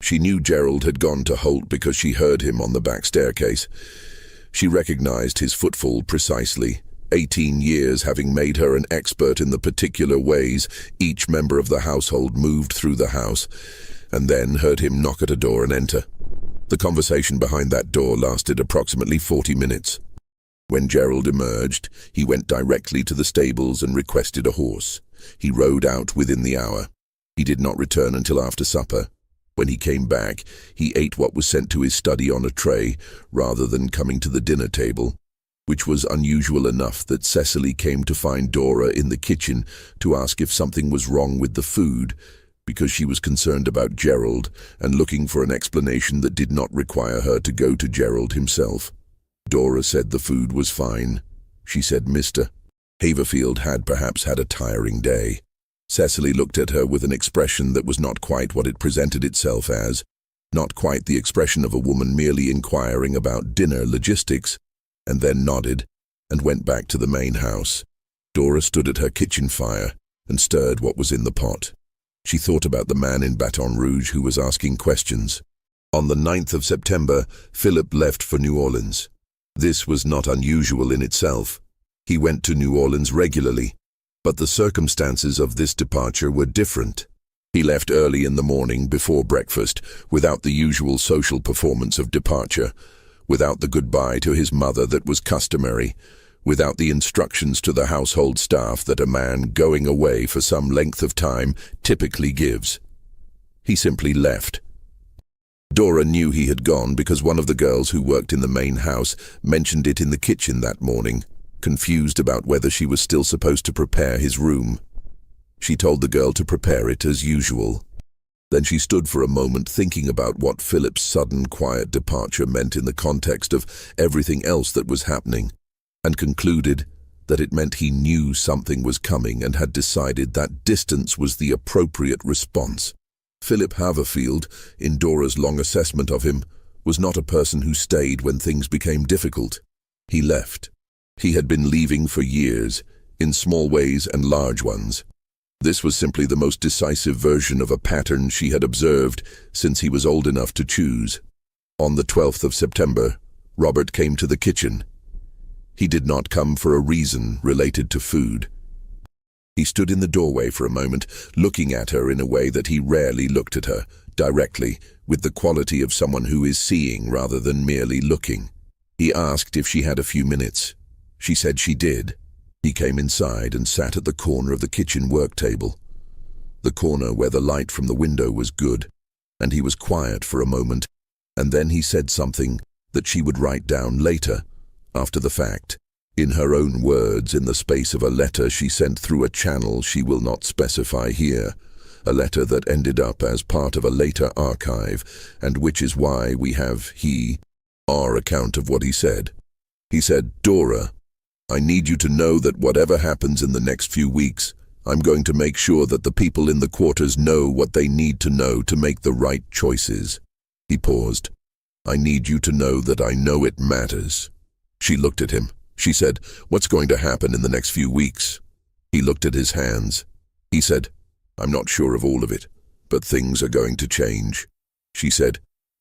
She knew Gerald had gone to Holt because she heard him on the back staircase. She recognized his footfall precisely, 18 years having made her an expert in the particular ways each member of the household moved through the house, and then heard him knock at a door and enter. The conversation behind that door lasted approximately 40 minutes. When Gerald emerged, he went directly to the stables and requested a horse. He rode out within the hour. He did not return until after supper. When he came back, he ate what was sent to his study on a tray, rather than coming to the dinner table, which was unusual enough that Cecily came to find Dora in the kitchen to ask if something was wrong with the food, because she was concerned about Gerald and looking for an explanation that did not require her to go to Gerald himself. Dora said the food was fine. She said Mr. Haverfield had perhaps had a tiring day. Cecily looked at her with an expression that was not quite what it presented itself as, not quite the expression of a woman merely inquiring about dinner logistics, and then nodded and went back to the main house. Dora stood at her kitchen fire and stirred what was in the pot. She thought about the man in Baton Rouge who was asking questions. On the 9th of September, Philip left for New Orleans. This was not unusual in itself. He went to New Orleans regularly, but the circumstances of this departure were different. He left early in the morning before breakfast, without the usual social performance of departure, without the goodbye to his mother that was customary, without the instructions to the household staff that a man going away for some length of time typically gives. He simply left. Dora knew he had gone because one of the girls who worked in the main house mentioned it in the kitchen that morning, confused about whether she was still supposed to prepare his room. She told the girl to prepare it as usual. Then she stood for a moment thinking about what Philip's sudden quiet departure meant in the context of everything else that was happening, and concluded that it meant he knew something was coming and had decided that distance was the appropriate response. Philip Haverfield, in Dora's long assessment of him, was not a person who stayed when things became difficult. He left. He had been leaving for years, in small ways and large ones. This was simply the most decisive version of a pattern she had observed since he was old enough to choose. On the 12th of September, Robert came to the kitchen. He did not come for a reason related to food. He stood in the doorway for a moment, looking at her in a way that he rarely looked at her, directly, with the quality of someone who is seeing rather than merely looking. He asked if she had a few minutes. She said she did. He came inside and sat at the corner of the kitchen work table, the corner where the light from the window was good, and he was quiet for a moment, and then he said something that she would write down later, after the fact. In her own words, in the space of a letter she sent through a channel she will not specify here, a letter that ended up as part of a later archive, and which is why we have our account of what he said. He said, "Dora, I need you to know that whatever happens in the next few weeks, I'm going to make sure that the people in the quarters know what they need to know to make the right choices." He paused. "I need you to know that I know it matters." She looked at him. She said, "What's going to happen in the next few weeks?" He looked at his hands. He said, "I'm not sure of all of it, but things are going to change." She said,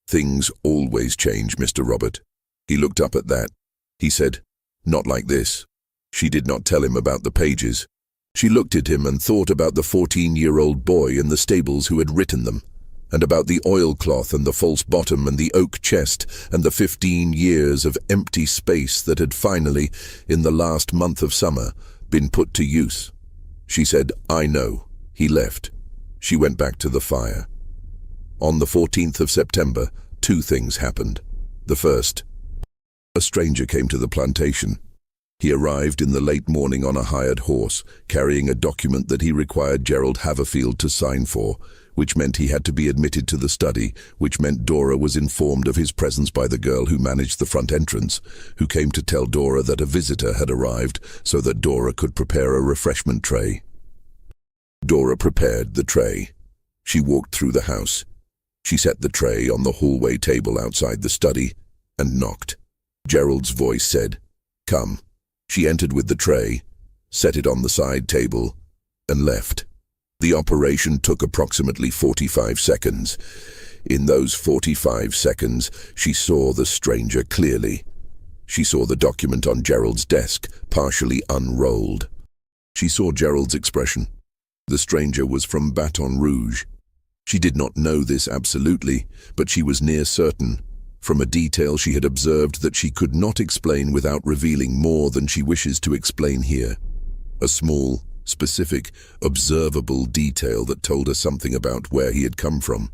"Things always change, Mr. Robert." He looked up at that. He said, "Not like this." She did not tell him about the pages. She looked at him and thought about the 14-year-old boy in the stables who had written them, and about the oilcloth and the false bottom and the oak chest and the 15 years of empty space that had finally, in the last month of summer, been put to use. She said, "I know." He left. She went back to the fire. On the 14th of September, 2 things happened. The first, a stranger came to the plantation. He arrived in the late morning on a hired horse, carrying a document that he required Gerald Haverfield to sign for, which meant he had to be admitted to the study, which meant Dora was informed of his presence by the girl who managed the front entrance, who came to tell Dora that a visitor had arrived so that Dora could prepare a refreshment tray. Dora prepared the tray. She walked through the house. She set the tray on the hallway table outside the study and knocked. Gerald's voice said, "Come." She entered with the tray, set it on the side table, and left. The operation took approximately 45 seconds. In those 45 seconds, she saw the stranger clearly. She saw the document on Gerald's desk, partially unrolled. She saw Gerald's expression. The stranger was from Baton Rouge. She did not know this absolutely, but she was near certain, from a detail she had observed that she could not explain without revealing more than she wishes to explain here. A small, specific, observable detail that told her something about where he had come from.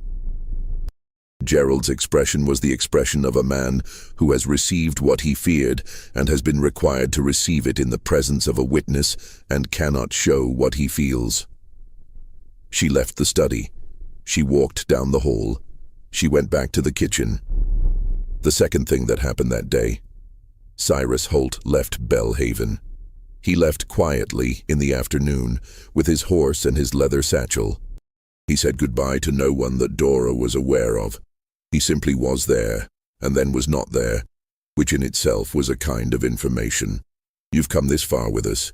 Gerald's expression was the expression of a man who has received what he feared and has been required to receive it in the presence of a witness and cannot show what he feels. She left the study. She walked down the hall. She went back to the kitchen. The second thing that happened that day, Cyrus Holt left Belhaven. He left quietly in the afternoon with his horse and his leather satchel. He said goodbye to no one that Dora was aware of. He simply was there and then was not there, which in itself was a kind of information. You've come this far with us.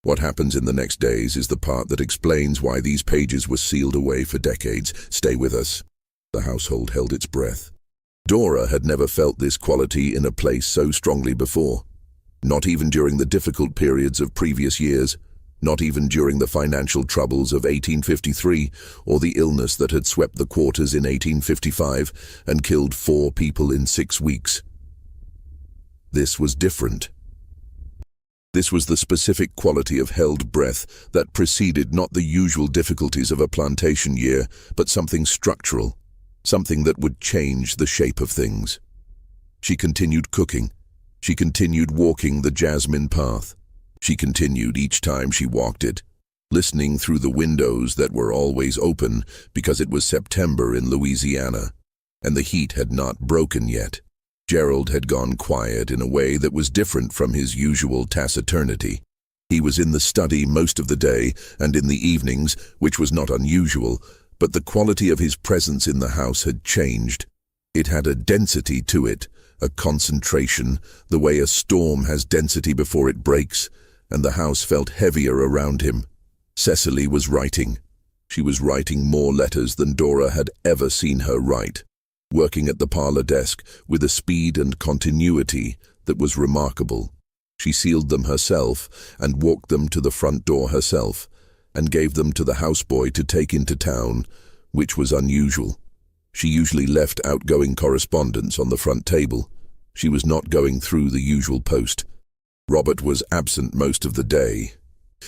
What happens in the next days is the part that explains why these pages were sealed away for decades. Stay with us. The household held its breath. Dora had never felt this quality in a place so strongly before. Not even during the difficult periods of previous years, not even during the financial troubles of 1853 or the illness that had swept the quarters in 1855 and killed 4 people in 6 weeks. This was different. This was the specific quality of held breath that preceded not the usual difficulties of a plantation year, but something structural, something that would change the shape of things. She continued cooking. She continued walking the jasmine path. She continued each time she walked it, listening through the windows that were always open because it was September in Louisiana, and the heat had not broken yet. Gerald had gone quiet in a way that was different from his usual taciturnity. He was in the study most of the day and in the evenings, which was not unusual, but the quality of his presence in the house had changed. It had a density to it, a concentration, the way a storm has density before it breaks, and the house felt heavier around him. Cecily was writing. She was writing more letters than Dora had ever seen her write, working at the parlor desk with a speed and continuity that was remarkable. She sealed them herself and walked them to the front door herself, and gave them to the houseboy to take into town, which was unusual. She usually left outgoing correspondence on the front table. She was not going through the usual post. Robert was absent most of the day.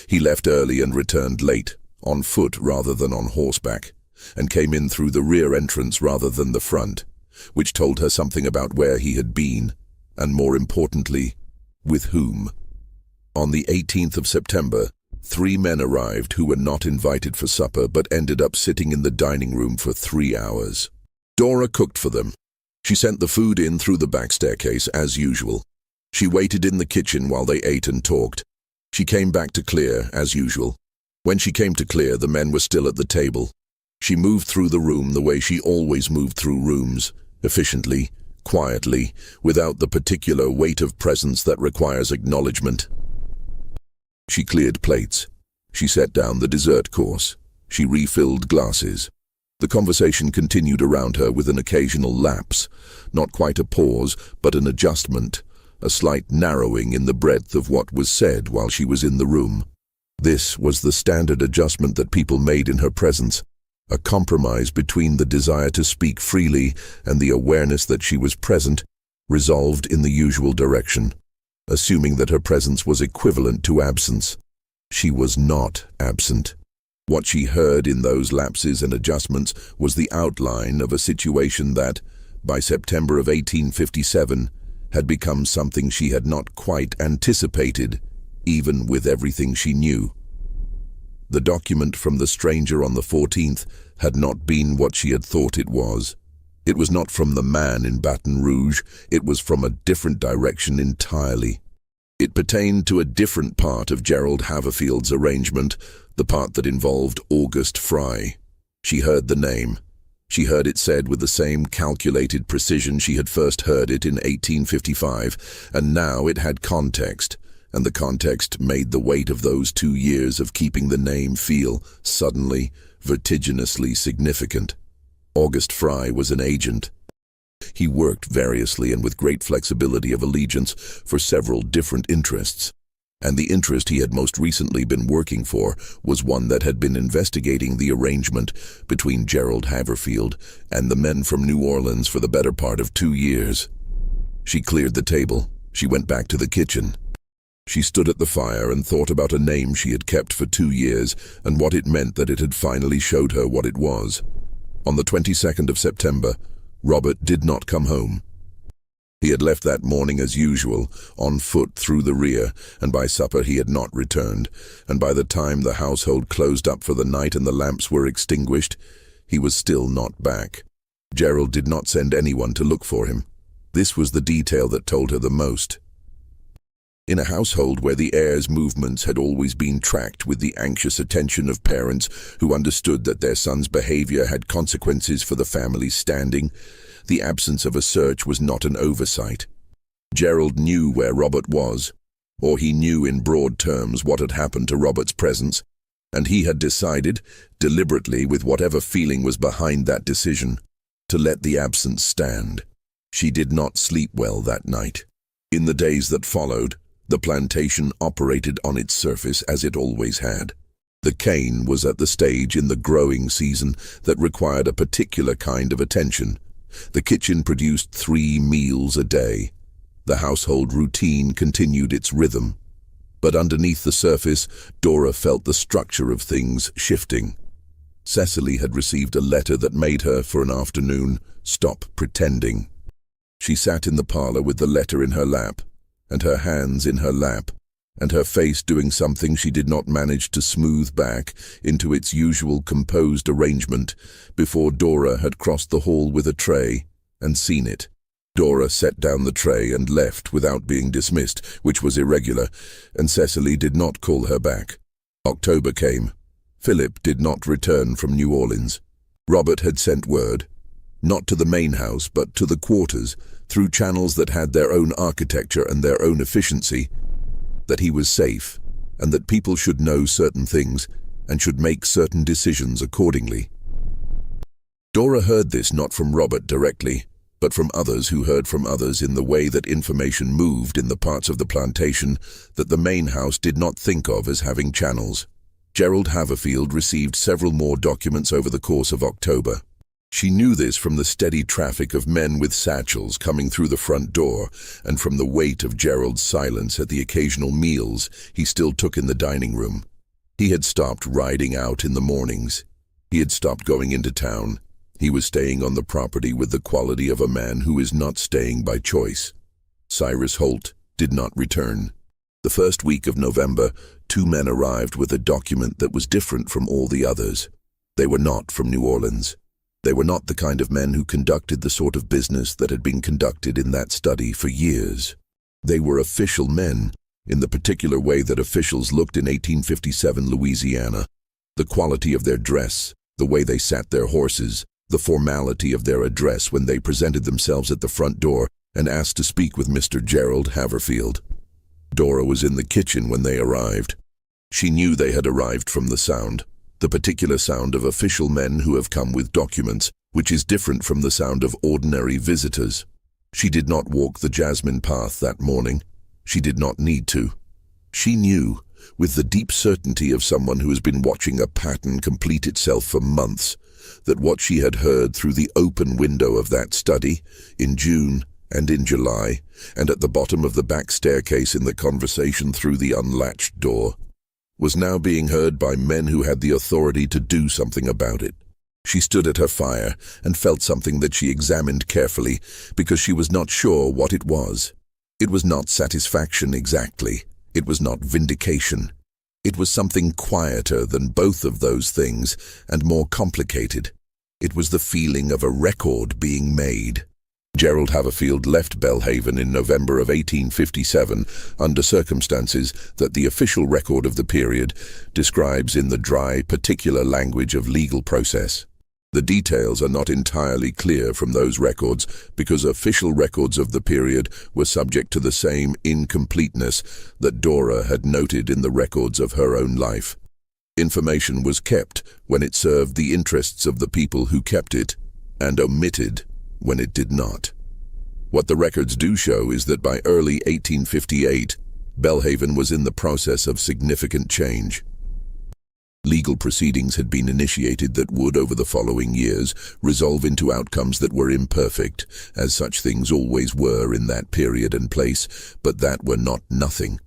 He left early and returned late, on foot rather than on horseback, and came in through the rear entrance rather than the front. which told her something about where he had been, and more importantly, with whom. On the 18th of September, 3 men arrived who were not invited for supper but ended up sitting in the dining room for 3 hours. Dora cooked for them. She sent the food in through the back staircase as usual. She waited in the kitchen while they ate and talked. She came back to clear as usual. When she came to clear, the men were still at the table. She moved through the room the way she always moved through rooms, efficiently, quietly, without the particular weight of presence that requires acknowledgement. She cleared plates. She set down the dessert course. She refilled glasses. The conversation continued around her with an occasional lapse, not quite a pause, but an adjustment, a slight narrowing in the breadth of what was said while she was in the room. This was the standard adjustment that people made in her presence, a compromise between the desire to speak freely and the awareness that she was present, resolved in the usual direction, assuming that her presence was equivalent to absence. She was not absent. What she heard in those lapses and adjustments was the outline of a situation that, by September of 1857, had become something she had not quite anticipated, even with everything she knew. The document from the stranger on the 14th had not been what she had thought it was. It was not from the man in Baton Rouge, it was from a different direction entirely. It pertained to a different part of Gerald Haverfield's arrangement, the part that involved August Fry. She heard the name. She heard it said with the same calculated precision she had first heard it in 1855, and now it had context, and the context made the weight of those 2 years of keeping the name feel suddenly, vertiginously significant. August Fry was an agent. He worked variously and with great flexibility of allegiance for several different interests, and the interest he had most recently been working for was one that had been investigating the arrangement between Gerald Haverfield and the men from New Orleans for the better part of 2 years. She cleared the table. She went back to the kitchen. She stood at the fire and thought about a name she had kept for 2 years and what it meant that it had finally showed her what it was. On the 22nd of September, Robert did not come home. He had left that morning as usual, on foot through the rear, and by supper he had not returned, and by the time the household closed up for the night and the lamps were extinguished, he was still not back. Gerald did not send anyone to look for him. This was the detail that told her the most. In a household where the heir's movements had always been tracked with the anxious attention of parents who understood that their son's behavior had consequences for the family's standing, the absence of a search was not an oversight. Gerald knew where Robert was, or he knew in broad terms what had happened to Robert's presence, and he had decided, deliberately with whatever feeling was behind that decision, to let the absence stand. She did not sleep well that night. In the days that followed, the plantation operated on its surface as it always had. The cane was at the stage in the growing season that required a particular kind of attention. The kitchen produced 3 meals a day. The household routine continued its rhythm. But underneath the surface, Dora felt the structure of things shifting. Cecily had received a letter that made her, for an afternoon, stop pretending. She sat in the parlor with the letter in her lap, and her hands in her lap, and her face doing something she did not manage to smooth back into its usual composed arrangement before Dora had crossed the hall with a tray and seen it. Dora set down the tray and left without being dismissed, which was irregular, and Cecily did not call her back. October came. Philip did not return from New Orleans. Robert had sent word, not to the main house but to the quarters, through channels that had their own architecture and their own efficiency, that he was safe, and that people should know certain things and should make certain decisions accordingly. Dora heard this not from Robert directly, but from others who heard from others in the way that information moved in the parts of the plantation that the main house did not think of as having channels. Gerald Haverfield received several more documents over the course of October. She knew this from the steady traffic of men with satchels coming through the front door and from the weight of Gerald's silence at the occasional meals he still took in the dining room. He had stopped riding out in the mornings. He had stopped going into town. He was staying on the property with the quality of a man who is not staying by choice. Cyrus Holt did not return. The first week of November, 2 men arrived with a document that was different from all the others. They were not from New Orleans. They were not the kind of men who conducted the sort of business that had been conducted in that study for years. They were official men, in the particular way that officials looked in 1857 Louisiana. The quality of their dress, the way they sat their horses, the formality of their address when they presented themselves at the front door and asked to speak with Mr. Gerald Haverfield. Dora was in the kitchen when they arrived. She knew they had arrived from the sound, the particular sound of official men who have come with documents, which is different from the sound of ordinary visitors. She did not walk the jasmine path that morning. She did not need to. She knew, with the deep certainty of someone who has been watching a pattern complete itself for months, that what she had heard through the open window of that study, in June and in July, and at the bottom of the back staircase in the conversation through the unlatched door, was now being heard by men who had the authority to do something about it. She stood at her fire and felt something that she examined carefully because she was not sure what it was. It was not satisfaction exactly. It was not vindication. It was something quieter than both of those things and more complicated. It was the feeling of a record being made. Gerald Haverfield left Belhaven in November of 1857 under circumstances that the official record of the period describes in the dry, particular language of legal process. The details are not entirely clear from those records because official records of the period were subject to the same incompleteness that Dora had noted in the records of her own life. Information was kept when it served the interests of the people who kept it, and omitted when it did not. What the records do show is that by early 1858, Belhaven was in the process of significant change. Legal proceedings had been initiated that would, over the following years, resolve into outcomes that were imperfect, as such things always were in that period and place, but that were not nothing.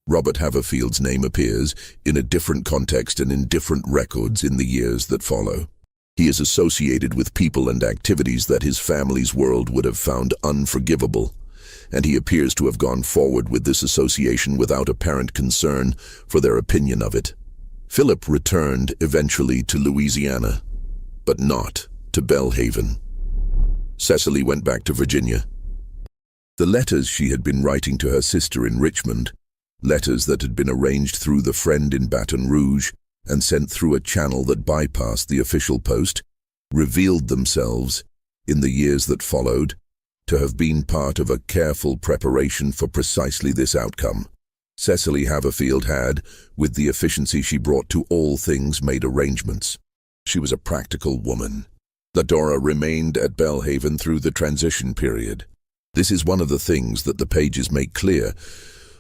Robert Haverfield's name appears, in a different context and in different records in the years that follow. He is associated with people and activities that his family's world would have found unforgivable, and he appears to have gone forward with this association without apparent concern for their opinion of it. Philip returned eventually to Louisiana, but not to Belhaven. Cecily went back to Virginia. The letters she had been writing to her sister in Richmond, letters that had been arranged through the friend in Baton Rouge and sent through a channel that bypassed the official post, revealed themselves, in the years that followed, to have been part of a careful preparation for precisely this outcome. Cecily Haverfield had, with the efficiency she brought to all things, made arrangements. She was a practical woman. Dora remained at Belhaven through the transition period. This is one of the things that the pages make clear,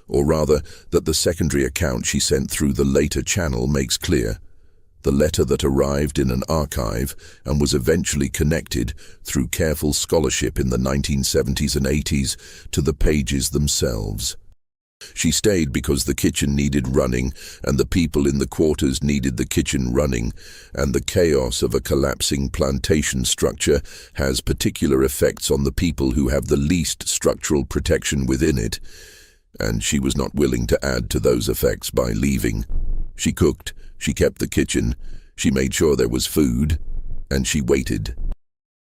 or rather, that the secondary account she sent through the later channel makes clear. The letter that arrived in an archive and was eventually connected, through careful scholarship in the 1970s and 80s, to the pages themselves. She stayed because the kitchen needed running, and the people in the quarters needed the kitchen running, and the chaos of a collapsing plantation structure has particular effects on the people who have the least structural protection within it, and she was not willing to add to those effects by leaving. She cooked, she kept the kitchen, she made sure there was food, and she waited.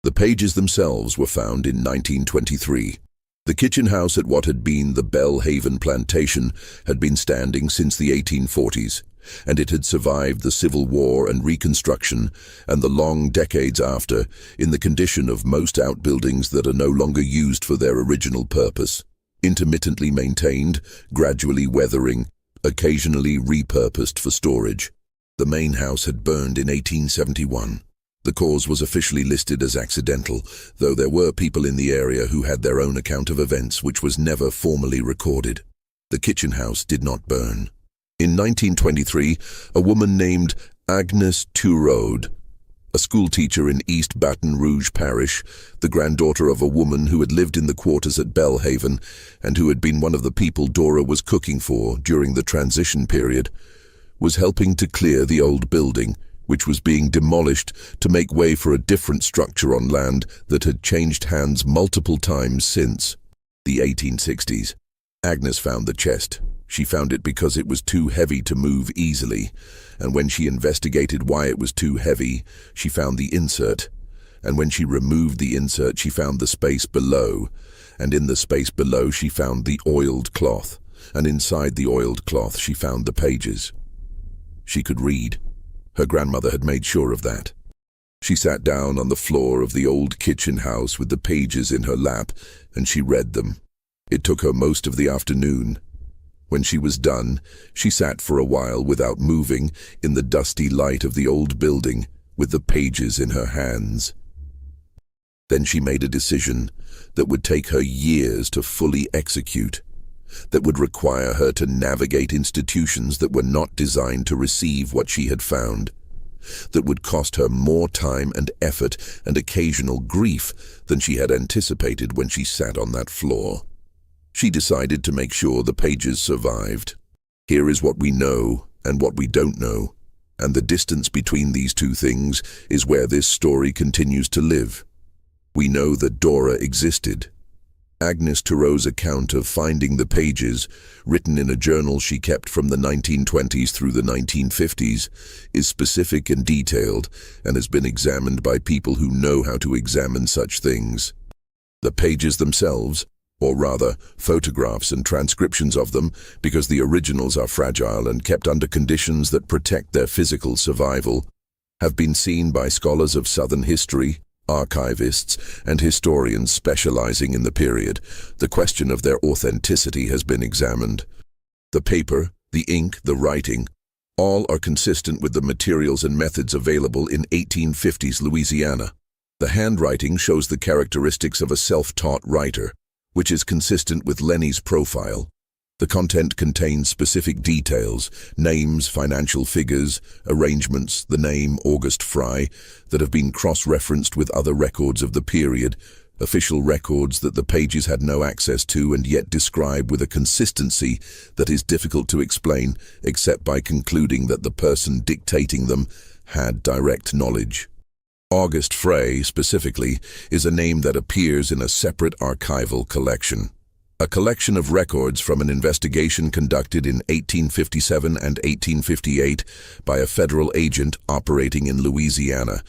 The pages themselves were found in 1923. The kitchen house at what had been the Belhaven Plantation had been standing since the 1840s, and it had survived the Civil War and Reconstruction and the long decades after in the condition of most outbuildings that are no longer used for their original purpose, intermittently maintained, gradually weathering, occasionally repurposed for storage. The main house had burned in 1871. The cause was officially listed as accidental, though there were people in the area who had their own account of events which was never formally recorded. The kitchen house did not burn. In 1923, a woman named Agnes Turode, a schoolteacher in East Baton Rouge Parish, the granddaughter of a woman who had lived in the quarters at Belhaven and who had been one of the people Dora was cooking for during the transition period, was helping to clear the old building, which was being demolished to make way for a different structure on land that had changed hands multiple times since the 1860s. Agnes found the chest. She found it because it was too heavy to move easily, and when she investigated why it was too heavy, she found the insert. And when she removed the insert, she found the space below, and in the space below she found the oiled cloth, and inside the oiled cloth she found the pages. She could read. Her grandmother had made sure of that. She sat down on the floor of the old kitchen house with the pages in her lap, and she read them. It took her most of the afternoon. When she was done, she sat for a while without moving in the dusty light of the old building with the pages in her hands. Then she made a decision that would take her years to fully execute, that would require her to navigate institutions that were not designed to receive what she had found, that would cost her more time and effort and occasional grief than she had anticipated when she sat on that floor. She decided to make sure the pages survived. Here is what we know and what we don't know, and the distance between these two things is where this story continues to live. We know that Dora existed. Agnes Turo's account of finding the pages, written in a journal she kept from the 1920s through the 1950s, is specific and detailed and has been examined by people who know how to examine such things. The pages themselves, or rather, photographs and transcriptions of them, because the originals are fragile and kept under conditions that protect their physical survival, have been seen by scholars of Southern history, archivists, and historians specializing in the period. The question of their authenticity has been examined. The paper, the ink, the writing, all are consistent with the materials and methods available in 1850s Louisiana. The handwriting shows the characteristics of a self-taught writer, which is consistent with Lenny's profile. The content contains specific details, names, financial figures, arrangements, the name August Fry, that have been cross-referenced with other records of the period, official records that the pages had no access to and yet describe with a consistency that is difficult to explain except by concluding that the person dictating them had direct knowledge. August Fray, specifically, is a name that appears in a separate archival collection. A collection of records from an investigation conducted in 1857 and 1858 by a federal agent operating in Louisiana,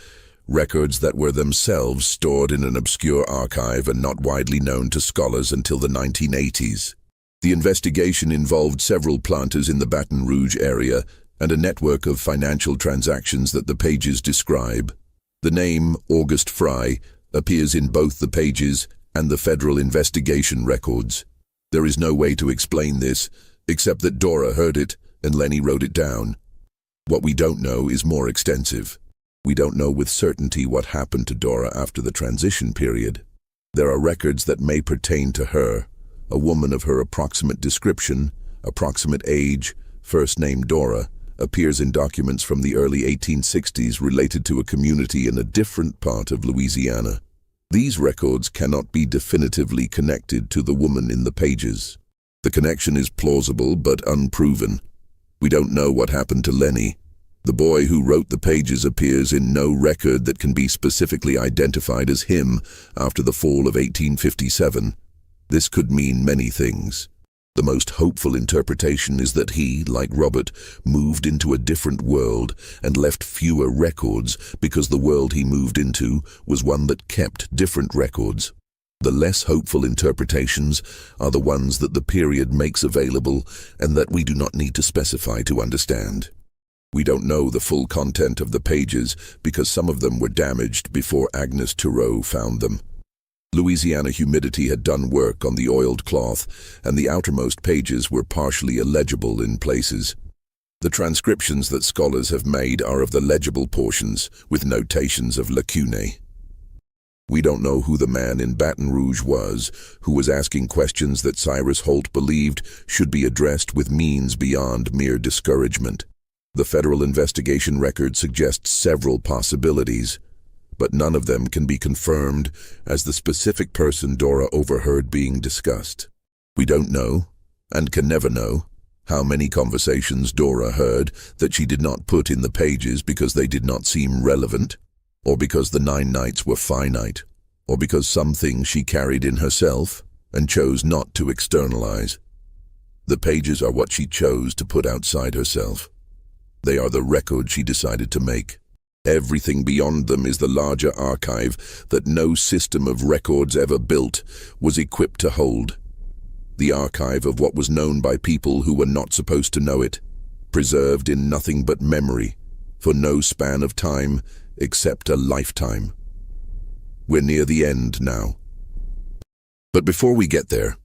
records that were themselves stored in an obscure archive and not widely known to scholars until the 1980s. The investigation involved several planters in the Baton Rouge area and a network of financial transactions that the pages describe. The name August Fry appears in both the pages and the federal investigation records. There is no way to explain this, except that Dora heard it and Lenny wrote it down. What we don't know is more extensive. We don't know with certainty what happened to Dora after the transition period. There are records that may pertain to her, a woman of her approximate description, approximate age, first name Dora, appears in documents from the early 1860s related to a community in a different part of Louisiana. These records cannot be definitively connected to the woman in the pages. The connection is plausible but unproven. We don't know what happened to Lenny. The boy who wrote the pages appears in no record that can be specifically identified as him after the fall of 1857. This could mean many things. The most hopeful interpretation is that he, like Robert, moved into a different world and left fewer records because the world he moved into was one that kept different records. The less hopeful interpretations are the ones that the period makes available and that we do not need to specify to understand. We don't know the full content of the pages because some of them were damaged before Agnes Turo found them. Louisiana humidity had done work on the oiled cloth, and the outermost pages were partially illegible in places. The transcriptions that scholars have made are of the legible portions, with notations of lacunae. We don't know who the man in Baton Rouge was, who was asking questions that Cyrus Holt believed should be addressed with means beyond mere discouragement. The federal investigation record suggests several possibilities, but none of them can be confirmed as the specific person Dora overheard being discussed. We don't know, and can never know, How many conversations Dora heard that she did not put in the pages because they did not seem relevant, or because the 9 nights were finite, or because some things she carried in herself and chose not to externalize. The pages are what she chose to put outside herself. They are the record she decided to make. Everything beyond them is the larger archive that no system of records ever built was equipped to hold. The archive of what was known by people who were not supposed to know it, preserved in nothing but memory, for no span of time except a lifetime. We're near the end now. But before we get there,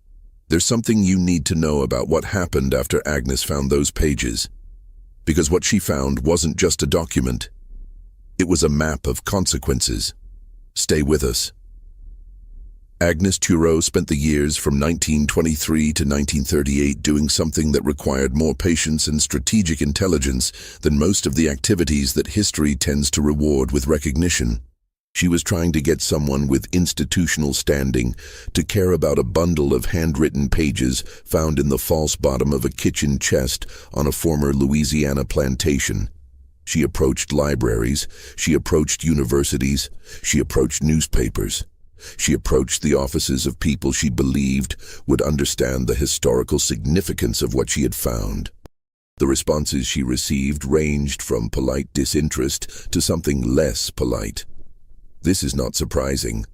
there's something you need to know about what happened after Agnes found those pages. Because what she found wasn't just a document. It was a map of consequences. Stay with us. Agnes Turow spent the years from 1923 to 1938 doing something that required more patience and strategic intelligence than most of the activities that history tends to reward with recognition. She was trying to get someone with institutional standing to care about a bundle of handwritten pages found in the false bottom of a kitchen chest on a former Louisiana plantation. She approached libraries, she approached universities, she approached newspapers. She approached the offices of people she believed would understand the historical significance of what she had found. The responses she received ranged from polite disinterest to something less polite. This is not surprising.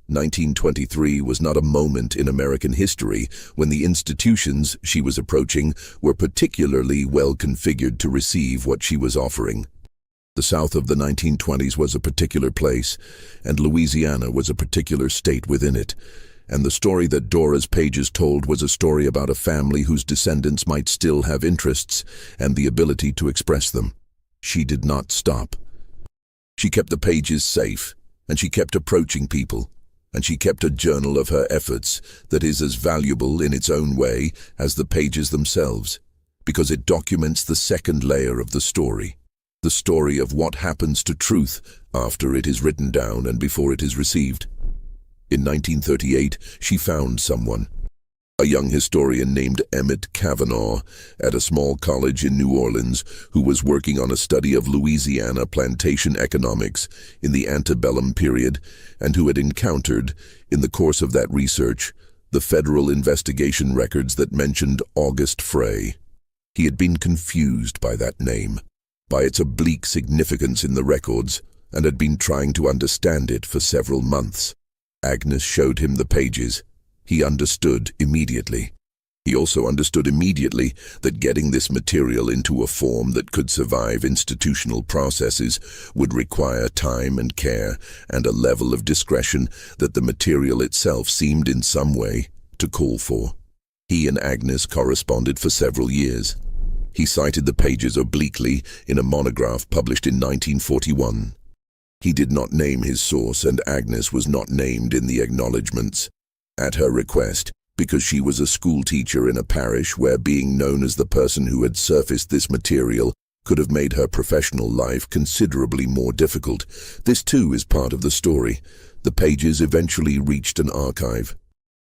1923 was not a moment in American history when the institutions she was approaching were particularly well configured to receive what she was offering. The South of the 1920s was a particular place, and Louisiana was a particular state within it, and the story that Dora's pages told was a story about a family whose descendants might still have interests and the ability to express them. She did not stop. She kept the pages safe, and she kept approaching people, and she kept a journal of her efforts that is as valuable in its own way as the pages themselves, because it documents the second layer of the story of what happens to truth after it is written down and before it is received. In 1938, she found someone, a young historian named Emmett Kavanaugh at a small college in New Orleans who was working on a study of Louisiana plantation economics in the antebellum period and who had encountered, in the course of that research, the federal investigation records that mentioned August Frey. He had been confused by that name, by its oblique significance in the records, and had been trying to understand it for several months. Agnes showed him the pages. He understood immediately. He also understood immediately that getting this material into a form that could survive institutional processes would require time and care and a level of discretion that the material itself seemed in some way to call for. He and Agnes corresponded for several years. He cited the pages obliquely in a monograph published in 1941. He did not name his source, and Agnes was not named in the acknowledgments. At her request, because she was a schoolteacher in a parish where being known as the person who had surfaced this material could have made her professional life considerably more difficult. This too is part of the story. The pages eventually reached an archive.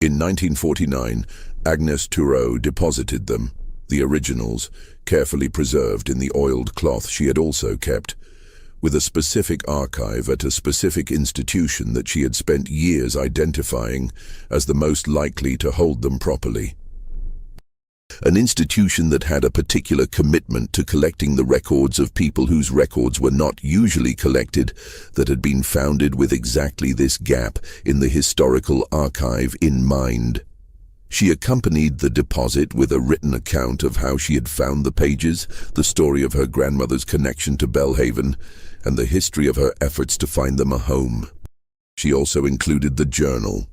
In 1949, Agnes Turow deposited them, the originals, carefully preserved in the oiled cloth she had also kept, with a specific archive at a specific institution that she had spent years identifying as the most likely to hold them properly. An institution that had a particular commitment to collecting the records of people whose records were not usually collected, that had been founded with exactly this gap in the historical archive in mind. She accompanied the deposit with a written account of how she had found the pages, the story of her grandmother's connection to Belhaven, and the history of her efforts to find them a home. She also included the journal.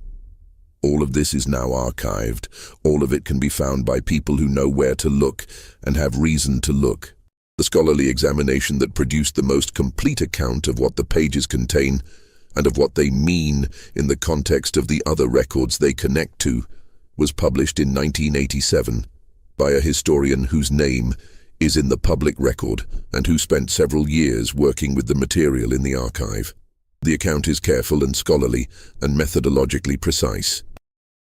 All of this is now archived. All of it can be found by people who know where to look and have reason to look. The scholarly examination that produced the most complete account of what the pages contain and of what they mean in the context of the other records they connect to was published in 1987 by a historian whose name is in the public record and who spent several years working with the material in the archive. The account is careful and scholarly and methodologically precise.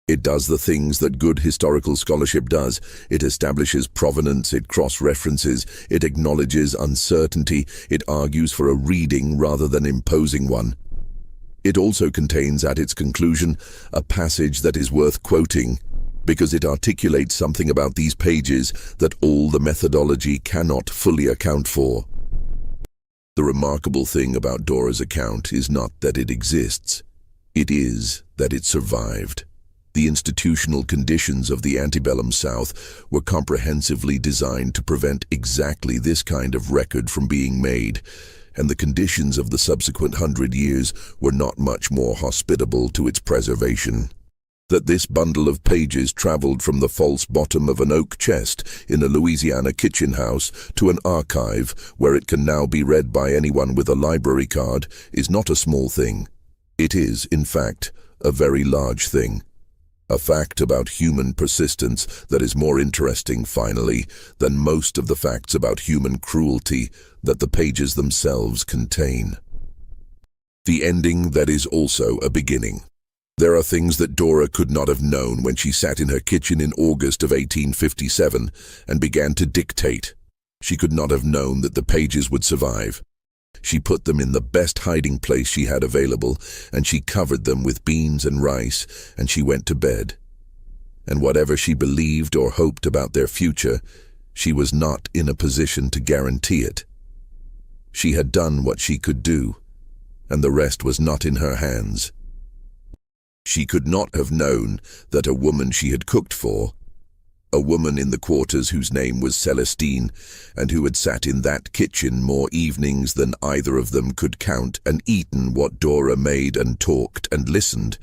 It does the things that good historical scholarship does. It establishes provenance, it cross-references, it acknowledges uncertainty, it argues for a reading rather than imposing one. It also contains at its conclusion a passage that is worth quoting, because it articulates something about these pages that all the methodology cannot fully account for. The remarkable thing about Dora's account is not that it exists. It is that it survived. The institutional conditions of the antebellum South were comprehensively designed to prevent exactly this kind of record from being made, and the conditions of the subsequent 100 years were not much more hospitable to its preservation. That this bundle of pages traveled from the false bottom of an oak chest in a Louisiana kitchen house to an archive where it can now be read by anyone with a library card is not a small thing. It is, in fact, a very large thing. A fact about human persistence that is more interesting, finally, than most of the facts about human cruelty that the pages themselves contain. The ending that is also a beginning. There are things that Dora could not have known when she sat in her kitchen in August of 1857 and began to dictate. She could not have known that the pages would survive. She put them in the best hiding place she had available, and she covered them with beans and rice, and she went to bed. And whatever she believed or hoped about their future, she was not in a position to guarantee it. She had done what she could do, and the rest was not in her hands. She could not have known that a woman she had cooked for, a woman in the quarters whose name was Celestine, and who had sat in that kitchen more evenings than either of them could count and eaten what Dora made and talked and listened,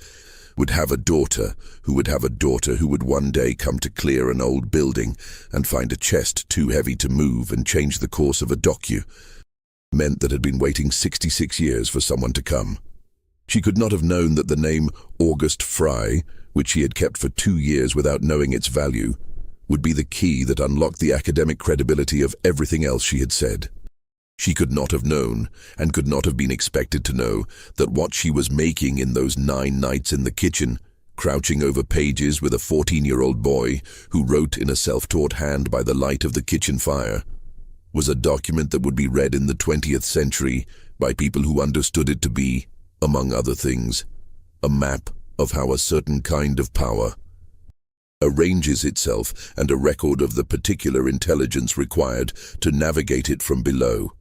would have a daughter who would one day come to clear an old building and find a chest too heavy to move and change the course of a document that had been waiting 66 years for someone to come. She could not have known that the name August Fry, which she had kept for 2 years without knowing its value, would be the key that unlocked the academic credibility of everything else she had said. She could not have known, and could not have been expected to know, that what she was making in those 9 nights in the kitchen, crouching over pages with a 14-year-old boy who wrote in a self-taught hand by the light of the kitchen fire, was a document that would be read in the 20th century by people who understood it to be, among other things, a map of how a certain kind of power arranges itself and a record of the particular intelligence required to navigate it from below.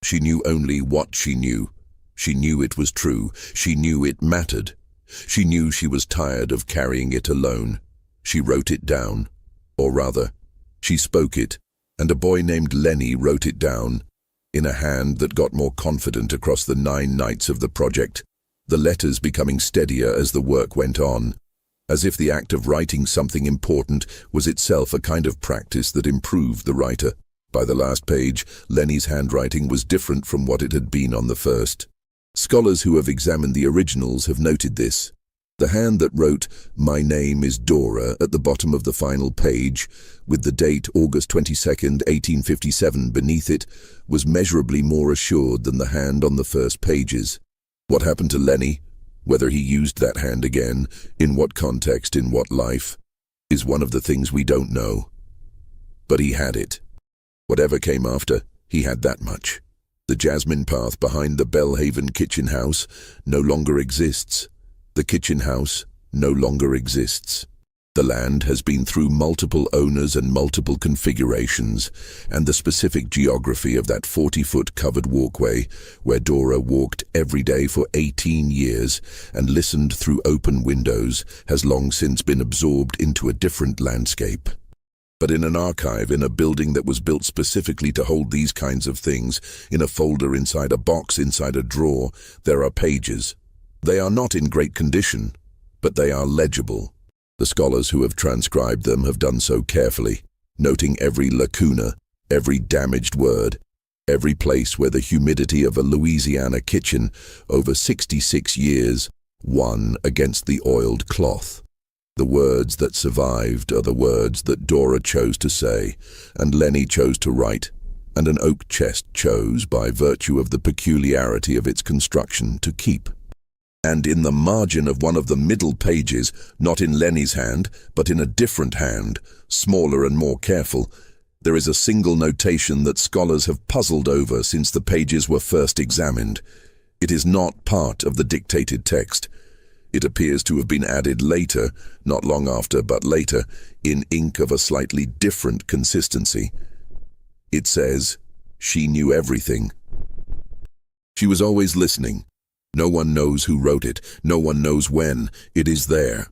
She knew only what she knew. She knew it was true. She knew it mattered. She knew she was tired of carrying it alone. She wrote it down, or rather, she spoke it, and a boy named Lenny wrote it down, in a hand that got more confident across the 9 nights of the project, the letters becoming steadier as the work went on, as if the act of writing something important was itself a kind of practice that improved the writer. By the last page, Lenny's handwriting was different from what it had been on the first. Scholars who have examined the originals have noted this. The hand that wrote, "My name is Dora," at the bottom of the final page, with the date August 22nd, 1857 beneath it, was measurably more assured than the hand on the first pages. What happened to Lenny, whether he used that hand again, in what context, in what life, is one of the things we don't know. But he had it. Whatever came after, he had that much. The jasmine path behind the Belhaven kitchen house no longer exists. The kitchen house no longer exists. The land has been through multiple owners and multiple configurations, and the specific geography of that 40-foot covered walkway where Dora walked every day for 18 years and listened through open windows has long since been absorbed into a different landscape. But in an archive, in a building that was built specifically to hold these kinds of things, in a folder inside a box, inside a drawer, there are pages. They are not in great condition, but they are legible. The scholars who have transcribed them have done so carefully, noting every lacuna, every damaged word, every place where the humidity of a Louisiana kitchen over 66 years won against the oiled cloth. The words that survived are the words that Dora chose to say, and Lenny chose to write, and an oak chest chose, by virtue of the peculiarity of its construction, to keep. And in the margin of one of the middle pages, not in Lenny's hand, but in a different hand, smaller and more careful, there is a single notation that scholars have puzzled over since the pages were first examined. It is not part of the dictated text. It appears to have been added later, not long after, but later, in ink of a slightly different consistency. It says, "She knew everything. She was always listening. No one knows who wrote it. No one knows when. It is there."